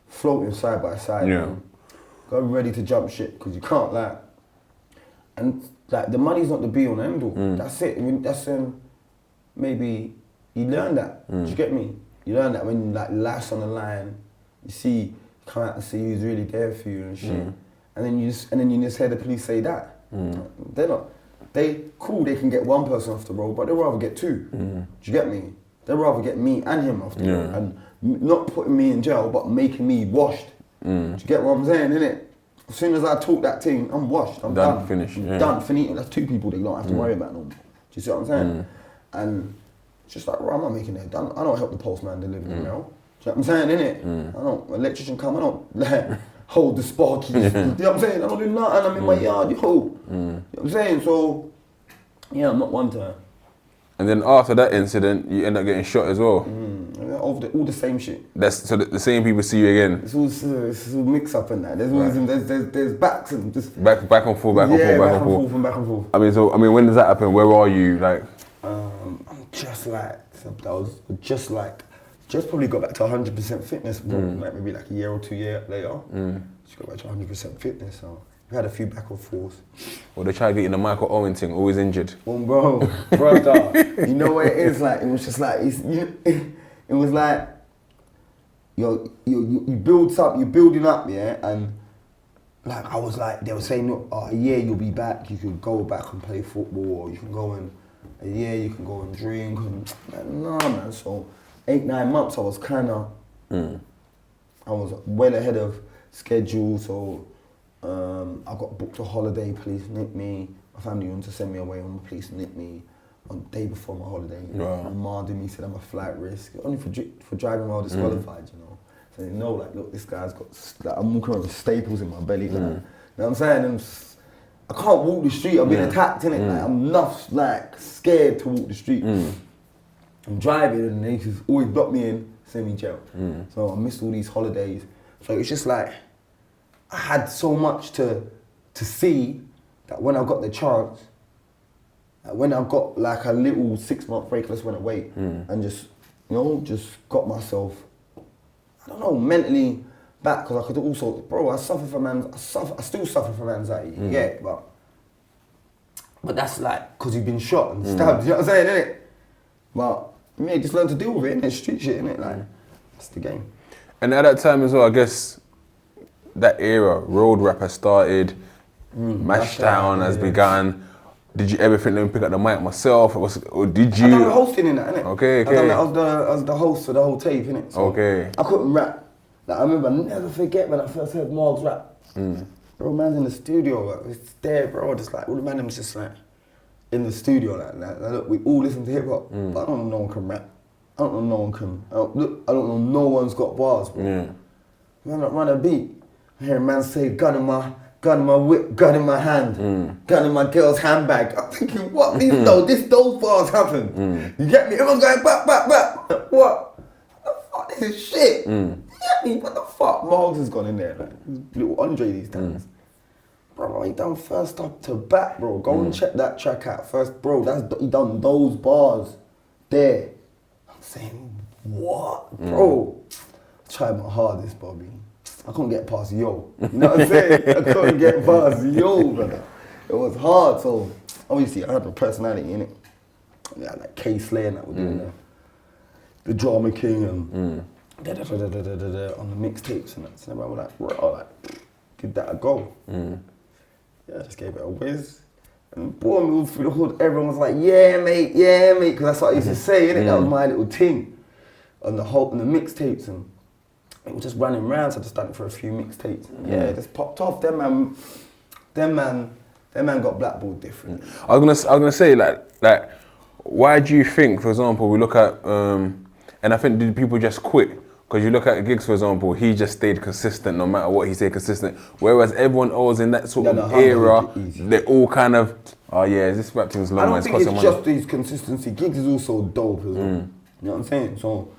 floating side by side. Yeah. Gotta be ready to jump shit, because you can't, like, and like, the money's not the be all and end all. That's it. I mean, that's maybe you learn that. Do you get me? You learn that when, like, life's on the line, come out and see who's really there for you and shit. And then you just hear the police say that. They can get one person off the road, but they'd rather get two. Do you get me? They'd rather get me and him off the road, and not putting me in jail, but making me washed. Do you get what I'm saying, innit? As soon as I talk that thing, I'm washed, I'm done. Finished. Done, finito. That's two people they don't have to worry about no more. Do you see what I'm saying? And it's just like, I'm not making it done. I don't help the postman deliver the mail. Do you know what I'm saying, innit? I don't, electrician come, I don't like, hold the sparky. You know what I'm saying? I don't do nothing, I'm in my yard, You know what I'm saying? So, yeah, I'm not one to. And then after that incident, you end up getting shot as well. Over all the same shit. So the same people see you again. It's all mix up in that. There's always there's backs and just back and forth, back and forth. I mean, when does that happen? Where are you? Like, I'm just probably got back to 100% fitness, like maybe like a year or 2 years later. Just got back to 100% fitness. So we had a few back and forths. Well, they tried getting the Michael Owen thing, always injured. Well, brother, you know what it is like? It was just like, it was like, you build something, you're building up, yeah, and like I was like, they were saying, look, a year you'll be back, you can go back and play football, or you can go and, a year you can go and drink, and nah, man, so 8-9 months I was kind of, I was well ahead of schedule, so I got booked a holiday, police nicked me, my family wanted to send me away when the police nicked me on the day before my holiday. Reminded me, said I'm a flight risk, only for driving while disqualified, you know. So they know, like, look, this guy's got, like, I'm walking around with staples in my belly, like, you know what I'm saying? I can't walk the street, I've been attacked, innit? Like, I'm not, like, scared to walk the street. I'm driving and they just always block me in, semi-jail. So I missed all these holidays. So it's just like, I had so much to see that when I got the chance, when I got like a little 6-month break, I just went away and just, you know, just got myself, I don't know, mentally back, because I could also, bro, I still suffer from anxiety, yeah, but that's like, because you've been shot and stabbed, you know what I'm saying, innit? But, yeah, just learn to deal with it, innit? Street shit, innit? Like, that's the game. And at that time as well, I guess, that era, road rap has started, Mashdown has begun. Did you ever think let me pick up the mic myself? Or did you? I done the hosting in that, innit? Okay. I was the host for the whole tape, innit? So Okay. I couldn't rap. Like, I remember, I never forget when I first heard Margs rap. Bro, man's in the studio, like, it's there, bro. Just like, all the man just like, in the studio, like look, we all listen to hip hop, but I don't know no one can rap. I don't know no one's got bars, bro. Yeah. Man, like, run a beat. I hear a man say, gun in my whip, gun in my hand, gun in my girl's handbag. I'm thinking, what? Those bars happen. You get me? Everyone going, back. What? The fuck, this is shit. You get me? What the fuck? Margs has gone in there, like, little Andre these times. Bro, he done first up to back, bro. Go and check that track out first, bro. He done those bars there. I'm saying, what? Bro, I tried my hardest, Bobby. I couldn't get past yo. You know what I'm saying? I couldn't get past yo, brother. It was hard, so obviously I had a personality in it. Yeah, like K Slayer and that were doing the Drama King and on the mixtapes and that. So everyone was like, bro, like, give that a go. Yeah, I just gave it a whiz. And boy, moved through the hood, everyone was like, yeah, mate, because that's what I used to say, innit? That was my little thing on the mixtapes, and it was just running around, so I just done it for a few mixtapes. Yeah, it just popped off. Them man got blackballed different. I was gonna say like, why do you think, for example, we look at and I think did people just quit? Because you look at Giggs, for example, he just stayed consistent no matter what he stayed consistent. Whereas everyone else in that sort of era, they're all kind of, oh yeah, this rap thing's long. I don't think it's just his consistency. Giggs is also dope as well. You know what I'm saying? So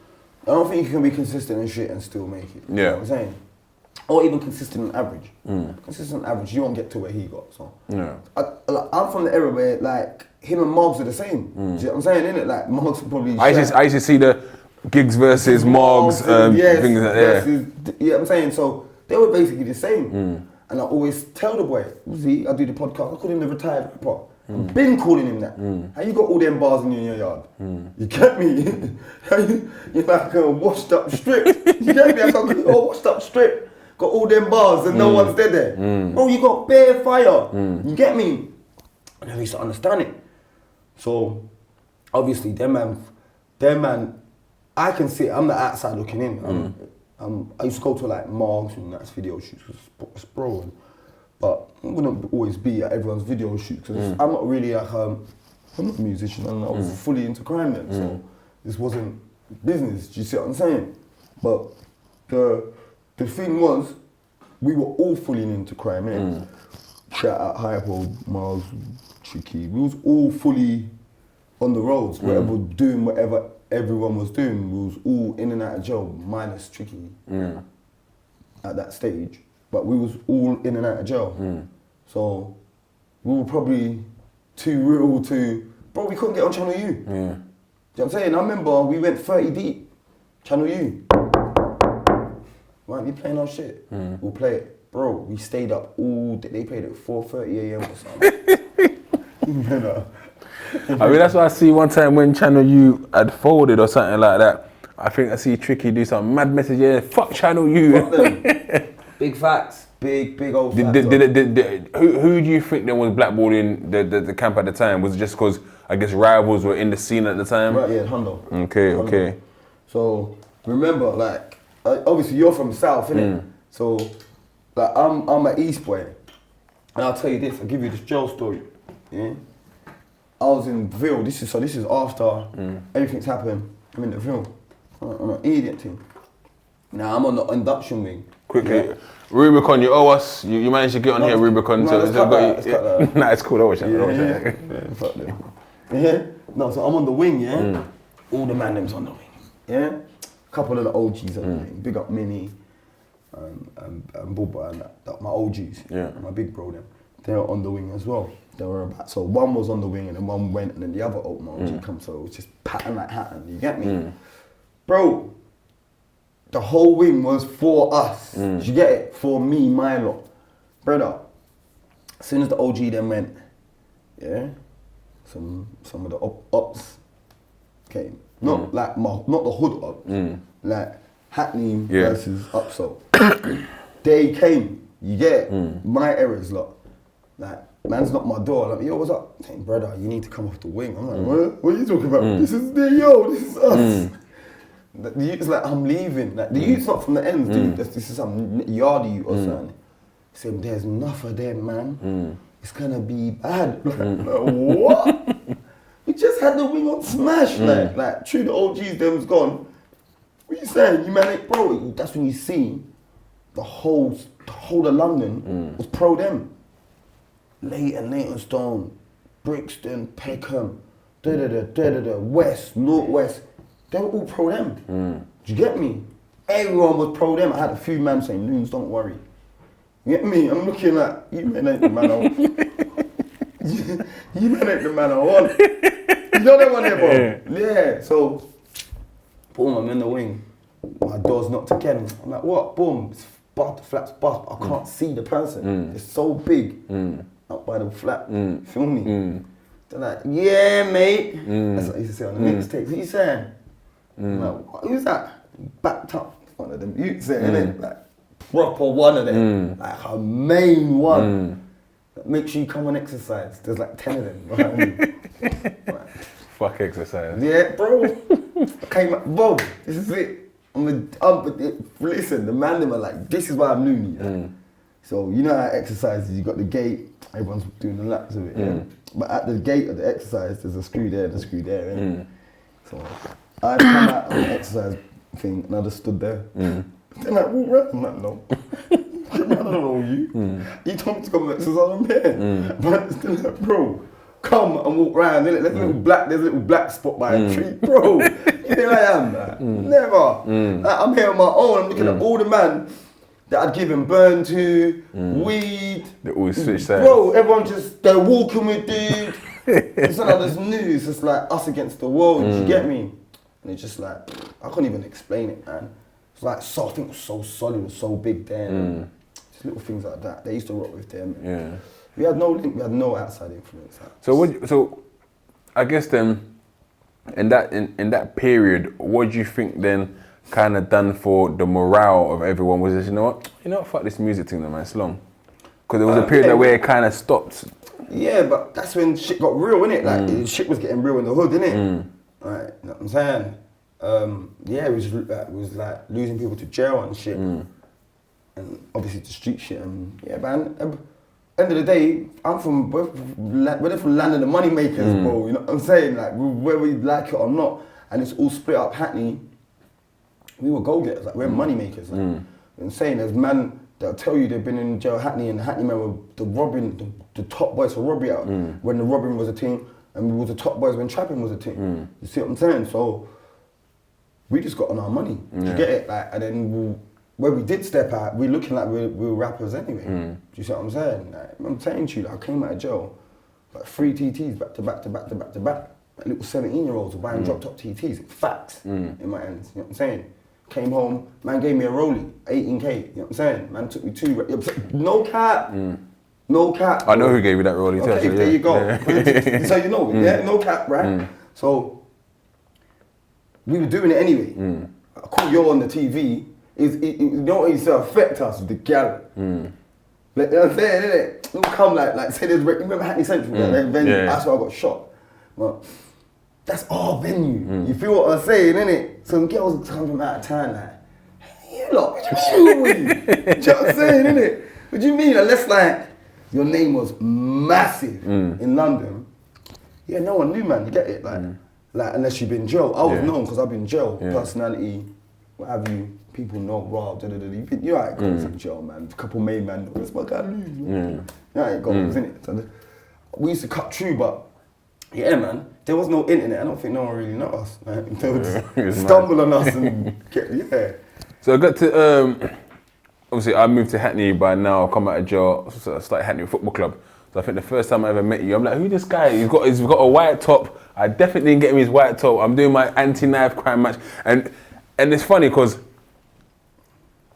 I don't think you can be consistent in shit and still make it. You know what I'm saying? Or even consistent and average. Consistent and average, you won't get to where he got. So yeah. I'm from the era where like him and Margs are the same. Do you know what I'm saying? Innit? Like Margs probably. I used to see the Giggs versus Margs things like that. You know what I'm saying? So they were basically the same. And I always tell the boy, see, I do the podcast, I call him the retired rapper. I've been calling him that. How you got all them bars in your yard? You get me? You're like a washed up strip. You get me? I got a washed up strip. Got all them bars and no one's dead there. Bro, you got bare fire. You get me? And I used to understand it. So, obviously, them man, I can see, I'm the outside looking in. I used to go to like Margs and that's video shoots, bro. But I wouldn't always be at everyone's video shoots because I'm not really like, I'm not a musician and I was fully into crime then, so this wasn't business, do you see what I'm saying? But the thing was, we were all fully into crime, innit? Shout out Hypo, Margs, Tricky, we was all fully on the roads, doing whatever everyone was doing. We was all in and out of jail, minus Tricky at that stage. But we was all in and out of jail. So we were probably too real to, bro, we couldn't get on Channel U. Do you know what I'm saying? I remember we went 30 deep, Channel U. Right, we playing our shit. We'll play it. Bro, we stayed up all day. They played at 4:30 a.m. or something. I mean, that's why I see one time when Channel U had folded or something like that. I think I see Tricky do some mad message, yeah, fuck Channel U. Fuck them. Big facts. Big old facts. Who do you think there was blackballing the camp at the time? Was it just because, I guess, rivals were in the scene at the time? Right, yeah, Hondo. Okay. So, remember, like, obviously you're from South, innit? So, like, I'm an East boy. And I'll tell you this, I'll give you this jail story. Yeah? I was in Ville, this is after everything's happened. I'm in the Ville. I'm an idiot team. Now I'm on the induction wing. Quickly, Rubicon, you owe us. You managed to get on here, Rubicon. No, let's cut that. Nah, it's cool. I watch Yeah, fuck them. Yeah? No, so I'm on the wing, yeah? All the man them's on the wing, yeah? A couple of the OGs are like, big up Minnie, and Bubba and that, my OGs, my big bro them. They were on the wing as well. They were about, so one was on the wing and then one went and then the other OG come, so it was just pattern like Hatton, you get me? Bro, the whole wing was for us. Did you get it? For me, my lot. Brother, as soon as the OG then went, some of the ops came. Not like not the hood ops, like Hackney versus Upso. They came, you get it? My errors, lot. Like, man's knocked my door, like, yo, what's up? Saying, brother, you need to come off the wing. I'm like, what are you talking about? This is this is us. The youth's like, I'm leaving. Like, the youth's not from the ends, dude. This is some yardie youth or something. Saying, there's enough of them, man. It's gonna be bad. Like, what? We just had the wing on smash. Like, true, the OGs, them's gone. What are you saying? You man, bro, that's when you see the whole of London was pro them. Leytonstone, Brixton, Peckham, West, Northwest, they were all pro them. Do you get me? Everyone was pro them. I had a few men saying, Loons, don't worry. You get me? I'm looking at, you men ain't the man I want. You men ain't the man I want. You know that one there, bro? Yeah, so, boom, I'm in the wing. My door's knocked again. I'm like, what? Boom, it's bust, the flap's bust, but I can't see the person. It's so big. Up by the flap, feel me? They're like, yeah, mate. That's what I used to say on the mixtape. What you saying? I'm like, who's that? Backed up. One of them youths there, innit? Like, proper one of them. Like, a main one. Like, make sure you come and exercise. There's like 10 of them. Right? Like, fuck exercise. Yeah, bro. I came up, bro, this is it. Listen, the man them are like, this is why I'm Looney. So, you know how exercises, you got the gate, everyone's doing the laps of it, But at the gate of the exercise, there's a screw there and a screw there, So, I come out of the exercise thing and I just stood there. They're like, walk around. I'm like, no. I don't know you. You told me to come and exercise, I'm here. But they're like, bro, come and walk around. There's a little black spot by a tree. Bro, you think I am that? Never. Like, I'm here on my own, I'm looking at all the man that I'd given burn to, weed. They always switch sides. Bro, everyone just, they're walking with dude. It's not like there's news, it's like us against the world, you get me? And it's just like, I can't even explain it, man. It's like, so, I think it was so solid, it was so big then. Just little things like that. They used to rock with them. We had no link, we had no outside influence. So I guess then, in that period, what do you think then kind of done for the morale of everyone? Was it, you know what, fuck this music thing, man, it's long. Because there was a period where it kind of stopped. Yeah, but that's when shit got real, innit? Like, shit was getting real in the hood, innit? Right, you know what I'm saying? Yeah, it was like losing people to jail and shit. And obviously to street shit. And yeah, man, end of the day, we're from land of the money makers, bro. You know what I'm saying? Like, whether we like it or not. And it's all split up. Hackney, we were go-getters, like, we're money makers. Like. I'm saying there's man that'll tell you they've been in jail Hackney, and the Hackney man were the top boys for robbery out when the robbing was a thing, and we were the top boys when trapping was a thing. You see what I'm saying? So we just got on our money. You get it? Like, and then when we did step out, we're looking like we were rappers anyway. Do you see what I'm saying? Like, I'm saying to you, like, I came out of jail, like 3 TTs back to back to back to back to back. Like, little 17-year-olds were buying drop top TTs. Facts in my hands. You know what I'm saying? Came home, man gave me a rollie, 18K, you know what I'm saying? Man took me 2, no cap, no cap. I know who gave you that rollie. Okay, there you go. Yeah. So you know, no cap, right? So, we were doing it anyway. I call you on the TV, you know what used to affect us with the gal. Like, you know what I'm saying, innit? It will come like say there's, remember Hackney Central, that's where I got shot. Well, that's our venue. You feel what I'm saying, innit? Some girls come from out of town like, hey, you lot, what do you mean? You know what I'm saying, innit? What do you mean? Unless like your name was massive in London, yeah, no one knew, man. You get it, like unless you've been in jail. I was known because I've been in jail, personality, what have you. People know Rob, you know how it goes in jail, man. A couple main man, that's my guy Loon. You know how it goes, innit? So we used to cut through, but yeah, man. there was no internet. I don't think no one really know us. Like, they would stumble on us and get, So I got to, obviously I moved to Hackney by now, come out of jail, so I started Hackney Football Club. So I think the first time I ever met you, I'm like, who this guy? He's got a white top. I definitely didn't get him his white top. I'm doing my anti-knife crime match. And it's funny because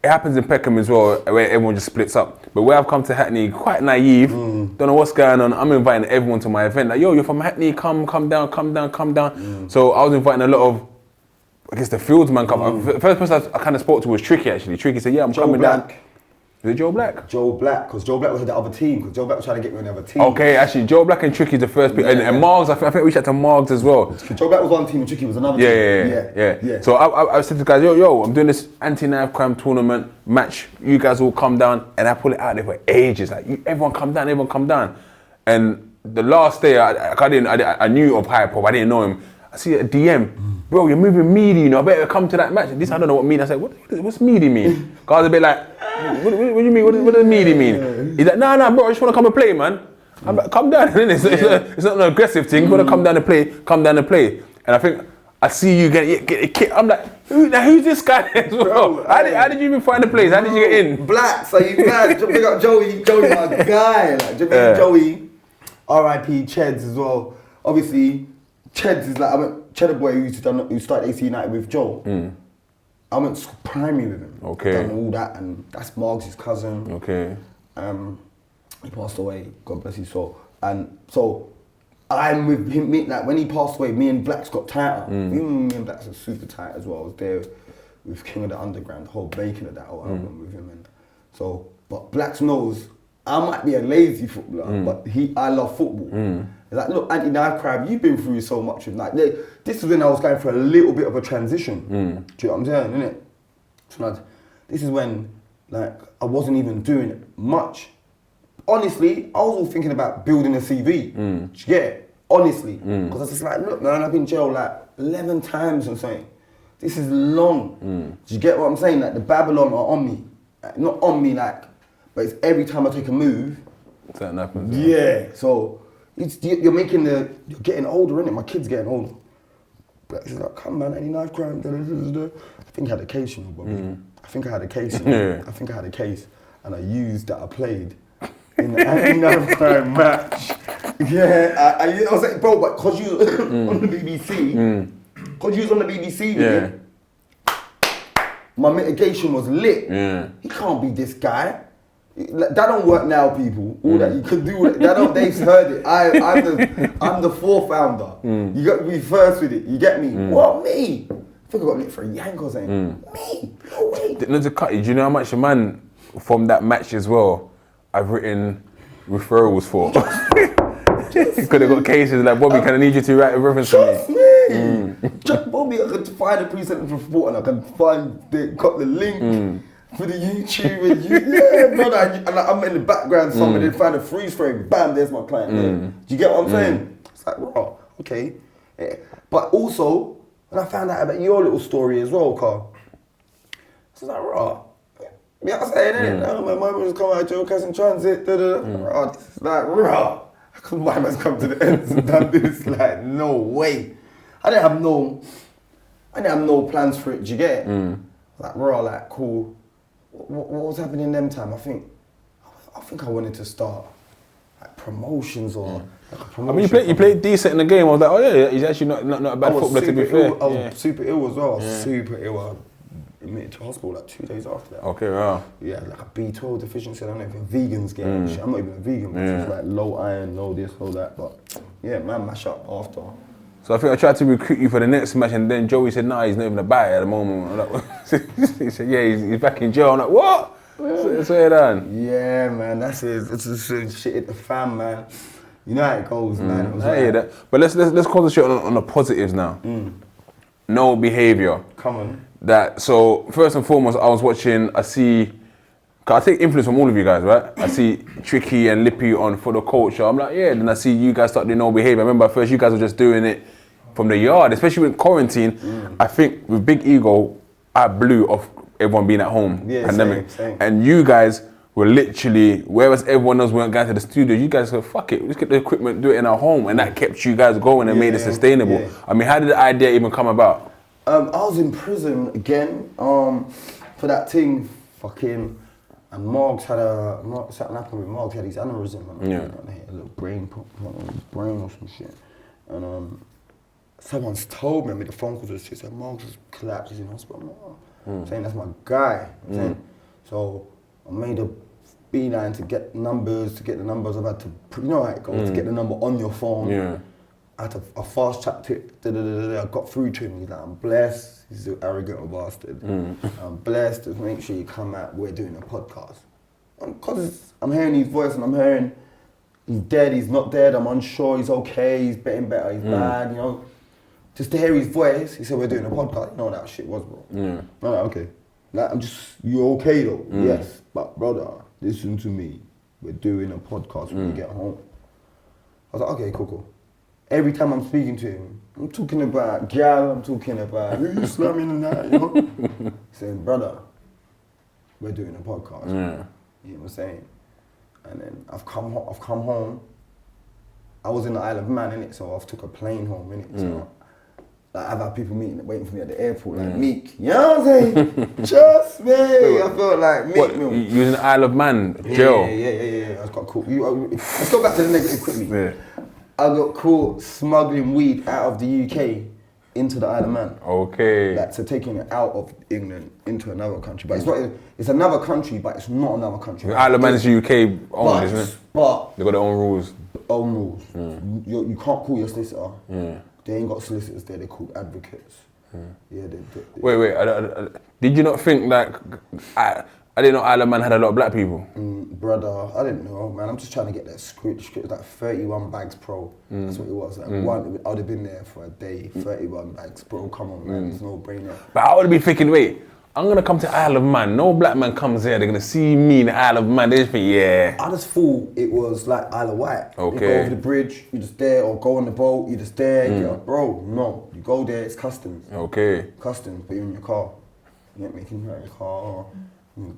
it happens in Peckham as well, where everyone just splits up. But where I've come to Hackney, quite naive, don't know what's going on. I'm inviting everyone to my event. Like, yo, you're from Hackney, come down. So I was inviting a lot of, I guess the fields man come. The first person I kind of spoke to was Tricky actually. Tricky said, yeah, I'm coming down. Is it Joe Black? Joe Black, because Joe Black was the other team, because Joe Black was trying to get me on the other team. Okay, actually, Joe Black and Tricky's the first people, and Margs, I think we shout to Margs as well. Joe Black was one team and Tricky was another team. Yeah. So I said to the guys, yo, I'm doing this anti-knife crime tournament match. You guys all come down, and I pull it out there for ages. Like, everyone come down. And the last day, I knew of Hype Pop, I didn't know him. I see a DM, bro, you're moving meaty, you know, I better come to that match. This, I don't know what meaty. I said, what's meaty mean? Cause I was a bit like, what do you mean? What does meaty mean? He's like, nah, bro, I just want to come and play, man. I'm like, come down, innit? It's not an aggressive thing. You want to come down and play. And I think, I see you get a kick. I'm like, who's this guy as well? How did you even find the place? How did you get in? Black, so you mad. Big up Joey, my guy. Like, Joey, R.I.P. Cheds as well. Obviously, Cheds is like, Cheddar Boy who started AC United with Joe. I went to primary with him. Okay. Done all that, and that's Margs, his cousin. Okay. He passed away, God bless his soul. And so, I'm with him, like when he passed away, me and Blacks got tighter. Me and Blacks are super tight as well. I was there with King of the Underground, the whole making of that whole album with him. And so, but Blacks knows I might be a lazy footballer, but I love football. It's like, look, anti-knife crime, you've been through so much with like, this was when I was going for a little bit of a transition. Do you know what I'm saying, innit? So like, this is when like I wasn't even doing it much. Honestly, I was all thinking about building a CV. Do you get it? Honestly. Because I was just like, look man, I've been in jail like 11 times or something. This is long. Do you get what I'm saying? Like the Babylon are on me. Like, not on me like, but it's every time I take a move. Something happens. Yeah. So you're getting older, innit? My kid's getting older. But he's like, come man, any knife crime? I think I had a case, you know, Bobby. I think I had a case. I think I had a case, and I used that I played in the anti-knife crime match. Yeah, I was like, bro, but because you on the BBC, because you was on the BBC, my mitigation was lit. He can't be this guy. That don't work now, people. All that you can do, they've heard it. I'm the fore-founder. You got to be first with it. You get me? What, me? I think I got lit for a yank or something. Me? No way. Not to cut you, do you know how much a man from that match as well I've written referrals for? Because they got cases like, Bobby, can I need you to write a reference for me? Just Bobby, I can find a pre-sentence report and I can got the link. For the YouTube and brother, and I'm in the background somewhere, they find a freeze frame, bam, there's my client there. Do you get what I'm saying? It's like, raw, okay. Yeah. But also, when I found out about your little story as well, Carl, it's like, raw. Yeah, I'm saying, innit? My mum was coming out of jail, in transit, raw. It's like, raw. Because my man's come to the ends and done this, like, no way. I didn't have no plans for it, do you get it? Like, raw, like, cool. What was happening them time? I think I wanted to start like promotions or like a promotion. I mean, you played decent in the game. I was like, oh yeah, he's actually not a bad footballer to be fair. I was super ill as well. I was super ill. I admitted to hospital like 2 days after that. Okay, wow. Yeah, like a B12 deficiency. I don't know if vegans get it. I'm not even a vegan, but it's like low iron, low this, low that. But yeah, man, mash up after. So I think I tried to recruit you for the next match, and then Joey said, nah, he's not even about it at the moment. I'm like, he said, yeah, he's back in jail. I'm like, what? So you done? Yeah, man, that's it. It's just shit at the fan, man. You know how it goes, man. It was I hear that. But let's concentrate on the positives now. No behaviour. Come on. So first and foremost, I see, cause I take influence from all of you guys, right? I see Tricky and Lippy on For the Culture. I'm like, yeah. Then I see you guys start doing no behaviour. I remember at first you guys were just doing it from the yard, especially with quarantine. I think with Big Ego, I blew off everyone being at home, pandemic. Same. And you guys were literally, whereas everyone else weren't going to the studio, you guys go, fuck it, let's get the equipment, do it in our home. And that kept you guys going and made it sustainable. Yeah. I mean, how did the idea even come about? I was in prison again for that thing, fucking, and something happened with Morgs, had his aneurysm, and he had a little brain problem on his brain or some shit. And someone's told me, I made a phone call to the shit, said Morgs has collapsed, he's in hospital. I'm saying that's my guy. So I made a beeline to get the numbers. I've had to, you know how it goes, to get the number on your phone. Yeah. I had a fast chat to I got through to him. He's like, I'm blessed. He's an arrogant bastard. I'm blessed. Just make sure you come out. We're doing a podcast. Because I'm hearing his voice and I'm hearing he's dead, he's not dead, I'm unsure, he's okay, he's getting better, he's bad, you know. Just to hear his voice, he said, we're doing a podcast. You know what that shit was, bro. I'm like, okay. Like, you're okay though? Yes. But brother, listen to me. We're doing a podcast when we get home. I was like, okay, cool. Every time I'm speaking to him, I'm talking about gal, I'm talking about who you slamming and that, you know? Saying, brother, we're doing a podcast. You know what I'm saying? And then I've come home. I was in the Isle of Man, innit? So I've took a plane home, innit? So like, I've had people waiting for me at the airport, like Meek. You know what I'm saying? Trust me. I felt like Meek. What, you was in the Isle of Man jail? Yeah. I got caught. Let's go back to the negative quickly. I got caught smuggling weed out of the UK into the Isle of Man. Okay. Like, so taking it out of England into another country. But it's not. It's another country, but it's not another country. The Isle of Man is UK only, isn't it? But they got their own rules. You can't call your solicitor. They ain't got solicitors there. They're called advocates. Yeah. Wait. Did you not think like I didn't know Isle of Man had a lot of black people? Brother, I didn't know, man. I'm just trying to get that script. It's like 31 bags pro. That's what it was. Like I'd have been there for a day. 31 bags pro. Come on, man. It's no brainer. But I would have been thinking, wait, I'm gonna come to Isle of Man. No black man comes here. They're gonna see me in the Isle of Man. They just think, yeah. I just thought it was like Isle of Wight. Okay. You go over the bridge, you're just there, or go on the boat, you're just there. You're like, bro, no. You go there, it's customs. Okay. Customs, but you're in your car. You get me? You your car.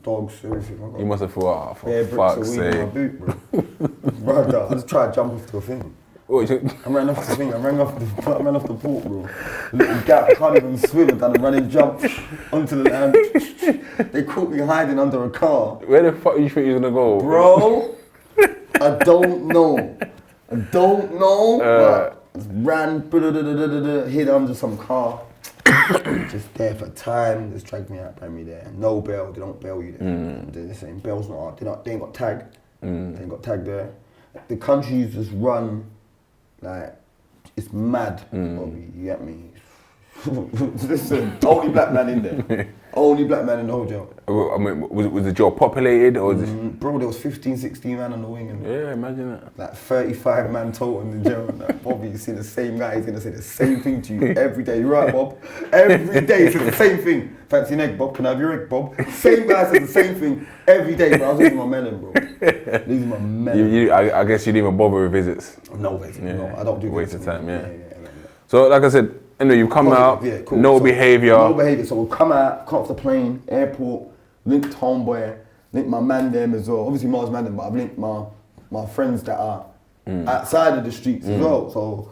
Dogs, everything. You must have thought, oh, bare for bricks fuck's of weed in sake. my boot, bro. Brother, I just tried to jump off the thing. I ran off the thing, I ran off the port, bro. Little gap, I can't even swim, I done a running jump onto the land. They caught me hiding under a car. Where the fuck you think you're gonna go? Bro, I don't know. But ran, hid under some car. Just there for time, just dragged me out, bring me there. No bail, they don't bail you there. They're saying bail's not hard, they ain't got tagged. They ain't got tagged there. The countries just run, like, it's mad, Bobby, you get me? Listen, only black man in there. Only black man in the whole jail. I mean, was the jail populated or was it? Bro, there was 15, 16 man on the wing. Yeah, imagine that. Like 35 man total in the jail. Like, Bobby, you see the same guy, he's gonna say the same thing to you every day. You're right, Bob? Every day he says the same thing. Fancy an egg, Bob? Can I have your egg, Bob? Same guy says the same thing every day, bro. I was losing my melon, bro. Losing my melon. I guess you didn't even bother with visits. No visits, no. I don't do waste of visits. time, yeah. So, like I said, anyway, you come out, cool. no So, behaviour. No behaviour. So we'll come out, come off the plane, airport, linked homeboy, linked my man them as well. Obviously Mars man them, but I've linked my friends that are outside of the streets as well. So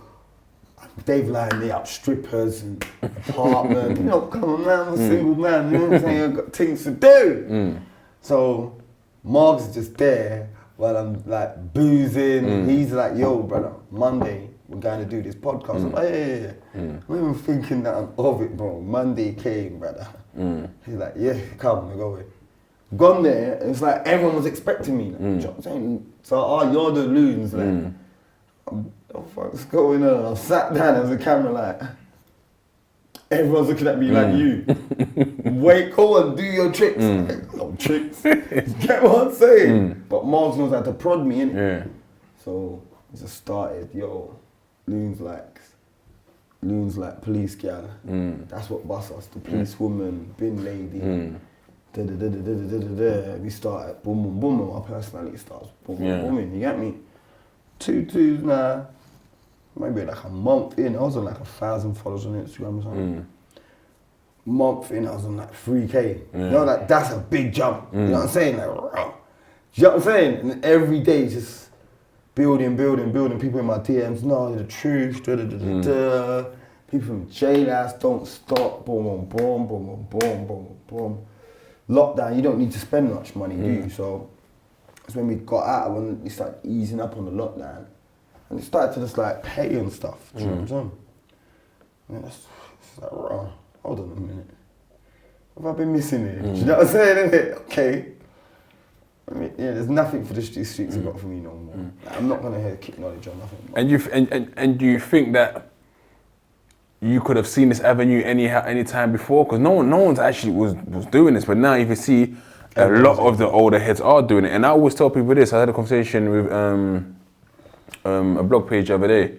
they've lined me up, strippers and apartment. You know, come on man, I'm a single man, you know what I'm saying? I've got things to do. So Mark's just there while I'm like boozing. He's like, yo brother, Monday, we're going to do this podcast. I'm like, yeah. I'm even thinking that I'm of it, bro. Monday came, brother. He's like, yeah, come, we're going. Gone there, it's like everyone was expecting me. Like, you know what I'm saying? So, you're the Loons, like, what the fuck's going on? I sat down, there was a camera, like, everyone's looking at me like you. Wait, go and do your tricks. Like, no tricks. Get what I'm saying? But Mars knows how to prod me, innit? Yeah. So, it just started, yo. Loons like police gal. That's what bust us. The police woman, bin lady. We started boom, boom, boom. My personality starts boom, boom, booming. You get me? 2 now. Maybe like a month in. I was on like 1,000 followers on Instagram or something. Month in, I was on like 3K. You know, like that's a big jump. You know what I'm saying? Like, you know what I'm saying? And every day just building. People in my DMs, no, the truth, People from jailhouse don't stop, boom. Lockdown, you don't need to spend much money, do you? So that's when we got out, when we started easing up on the lockdown. And it started to just like pay and stuff, do you know what I'm saying? And it's like, raw, hold on a minute. Have I been missing it? Do you know what I'm saying, innit? Okay. I mean, yeah, there's nothing for the streets have got for me no more. Like, I'm not gonna hear kick knowledge or nothing. And do you think that you could have seen this avenue any time before? Because no one's actually was doing this, but now you can see a lot of the older heads are doing it. And I always tell people this. I had a conversation with a blog page the other day,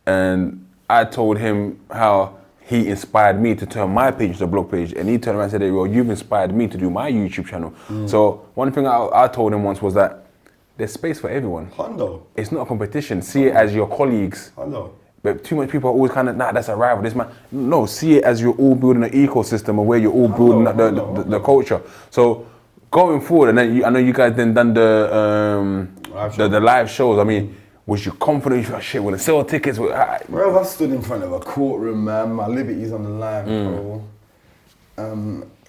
and I told him how he inspired me to turn my page to a blog page, and he turned around and said, well, you've inspired me to do my YouTube channel. So one thing I told him once was that there's space for everyone. Hondo. It's not a competition. See it as your colleagues. Hondo. But too much people are always kind of, that's a rival, this man. No, see it as you're all building an ecosystem of where you're all building the culture. So going forward, and then I know you guys then done the live shows. I mean, was you confident? You felt shit, we're gonna sell tickets? Bro, I stood in front of a courtroom, man. My liberty's on the line, bro.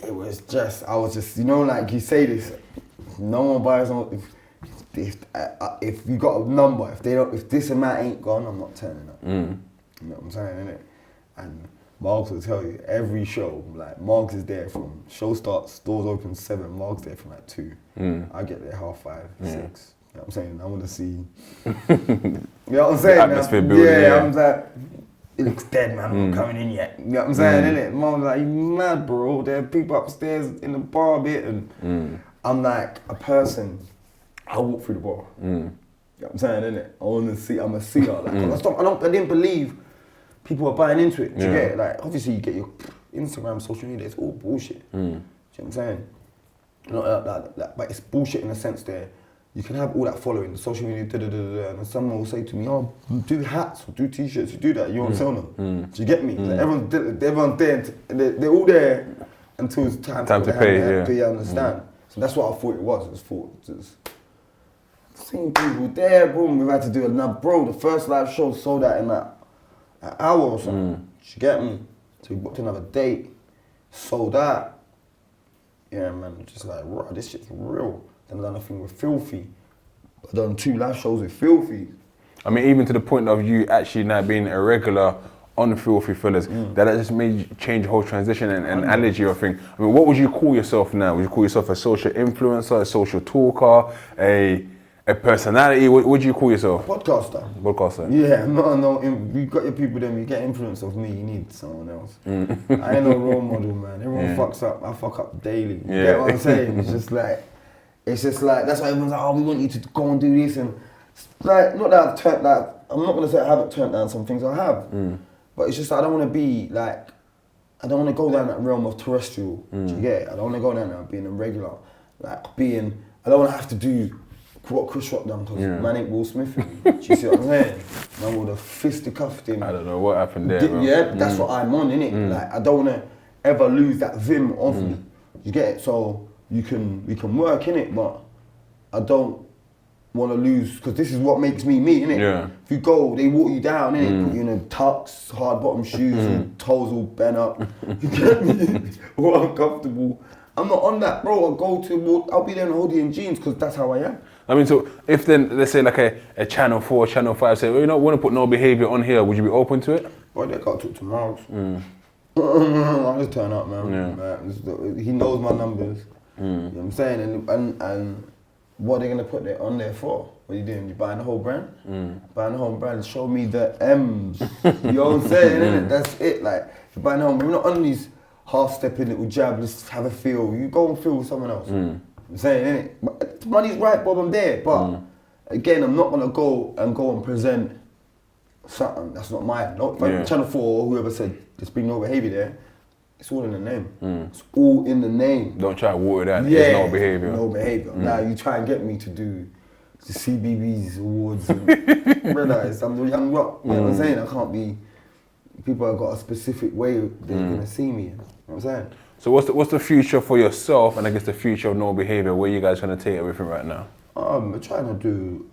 It was just, I was just, you know, like you say this, no one buys on. If you got a number, if this amount ain't gone, I'm not turning up. You know what I'm saying, innit? And Margs will tell you, every show, like Margs is there from, show starts, doors open 7, Margs there from like 2. I get there 5:30, 6. You know what I'm saying? I want to see, you know what I'm saying? The atmosphere building, yeah. I'm like, it looks dead, man, I'm not coming in yet. You know what I'm saying, innit? Mom's like, you mad, bro? There are people upstairs in the bar a bit, and I'm like a person. I walk through the bar. You know what I'm saying, innit? I want to see, I'm a seer. Like, I didn't believe people were buying into it. Do you get it? Like, obviously you get your Instagram, social media, it's all bullshit. Do you know what I'm saying? Not like, but it's bullshit in the sense that you can have all that following, the social media, and then someone will say to me, oh, do hats or do t-shirts, you do that, you won't sell them. Do you get me? Like, everyone's there, they're all there until it's time to pay, do you understand? So that's what I thought it was. Seeing people there, boom, we've had to do another, bro, the first live show sold out in like an hour or something. Do you get me? So we booked another date, sold out. Yeah, man, just like, raw, this shit's real. Then I've done a thing with Filthy. I've done 2 live shows with Filthy. I mean, even to the point of you actually now being a regular on Filthy Fellas, that just made you change the whole transition and energy of thing. I mean, what would you call yourself now? Would you call yourself a social influencer, a social talker, a personality? What would you call yourself? Podcaster. Yeah, no. You got your people, then you get influence of me. You need someone else. I ain't no role model, man. Everyone fucks up. I fuck up daily. You get what I'm saying? It's just like that's why everyone's like, oh, we want you to go and do this, and like, not that I've turned. Like, I'm not gonna say I haven't turned down some things. I have, but it's just I don't want to be like, I don't want to go down that realm of terrestrial. Do you get it? I don't want to go down there being a regular, like I don't want to have to do what Chris Rock done, because man ain't Will Smith. Do you see what I'm saying? Man would have fisticuffed him. I don't know what happened there, bro. Yeah, that's what I'm on, innit? Like, I don't want to ever lose that vim of me. You get it? So we can work, innit? But I don't want to lose, because this is what makes me me, innit? Yeah. If you go, they walk you down, innit? Put you in a tux, hard bottom shoes, and toes all bent up. You get me? All uncomfortable. I'm not on that, bro. I'll be there in a hoodie and jeans, because that's how I am. I mean, so if then, let's say like a Channel 4, Channel 5 say, well, you know, want to put No Behaviour on here, would you be open to it? Well, they got to talk to Marks. I'll just turn up, man. He knows my numbers. You know what I'm saying? And what are they going to put it on there for? What are you doing? You buying the whole brand? Buying the whole brand, show me the M's. You know what I'm saying, innit? That's it. Like, you're buying the whole brand. We're not on these half-stepping little jab, just have a feel. You go and feel with someone else. I'm saying, innit? Money's right, Bob, I'm there. But again, I'm not gonna go and present something that's not mine. Not Channel 4 or whoever said there's been no behaviour there. It's all in the name. It's all in the name. Don't try to water that. There's no behaviour. No behaviour. Now you try and get me to do the CBBS awards. And realise I'm the young rock. You know what I'm saying? I can't be. People have got a specific way they're gonna see me. You know what I'm saying? So what's the future for yourself, and I guess the future of No Behaviour? Where you guys trying to take everything right now? We're trying to do,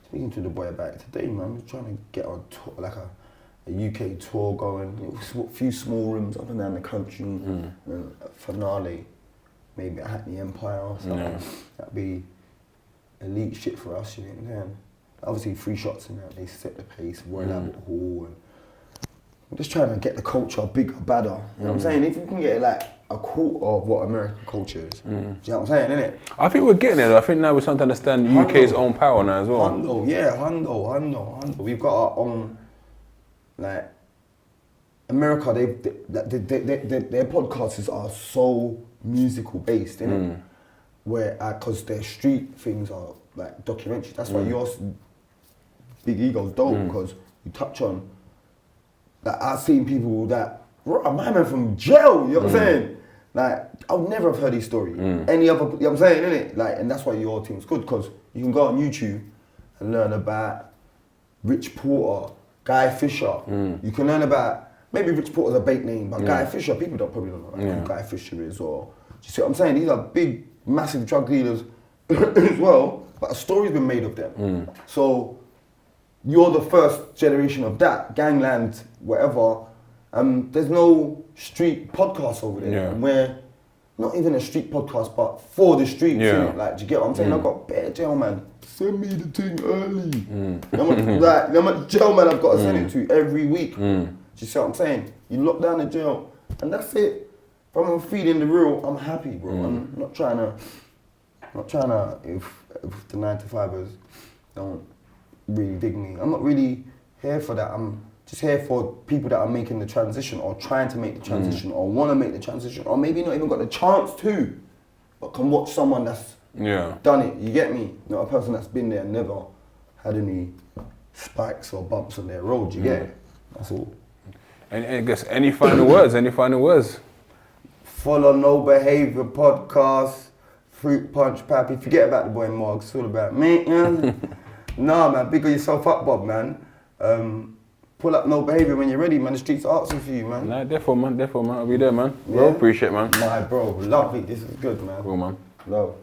speaking to the boy about it today, man, we're trying to get on tour, like a UK tour going, a few small rooms up and down the country, and a finale, maybe at Hackney Empire or something. Yeah. That'd be elite shit for us, you know what I'm saying? Obviously, free shots in that, they set the pace, Royal Albert Hall, and we're just trying to get the culture bigger, badder. You know what I'm saying? If you can get like a quarter of what American culture is, do you know what I'm saying, innit? I think we're getting there. I think now we're starting to understand UK's own power now as well. Hundo. We've got our own, like, America, their podcasts are so musical based, innit? Where, because their street things are like documentaries. That's why yours, Big Ego's dope, because you touch on, like, I've seen people that, my man from jail, you know what I'm saying? Like, I would never have heard his story. Any other, you know what I'm saying, innit? Like, and that's why your team's good, because you can go on YouTube and learn about Rich Porter, Guy Fisher. You can learn about, maybe Rich Porter's a bait name, but Guy Fisher, people probably don't know who Guy Fisher is, or, do you see what I'm saying? These are big, massive drug dealers as well, but a story's been made of them. So, you're the first generation of that, gangland, whatever. There's no street podcast over there. And we're not even a street podcast, but for the streets, innit? Like, do you get what I'm saying? I've got bare jail, man. Send me the thing early. How much jail, man, I've got to send it to every week. Do you see what I'm saying? You lock down the jail, and that's it. If I'm feeding the real, I'm happy, bro. I'm not trying to, if the 9-to-5ers don't really dig me. I'm not really here for that. I'm just here for people that are making the transition, or trying to make the transition, or want to make the transition, or maybe not even got the chance to, but can watch someone that's done it. You get me? Not a person that's been there and never had any spikes or bumps on their road. You get it? That's all. And I guess any final words? Any final words? Follow No Behaviour podcast, Fruit Punch Pappy. Forget about the boy Mark. It's all about me. Nah, man. Big yourself up, Bob, man. Pull up No Behaviour when you're ready, man. The streets are asking for you, man. Nah, definitely, man. I'll be there, man. Bro, appreciate it, man. Nah, bro. Lovely. This is good, man. Cool, man. Love.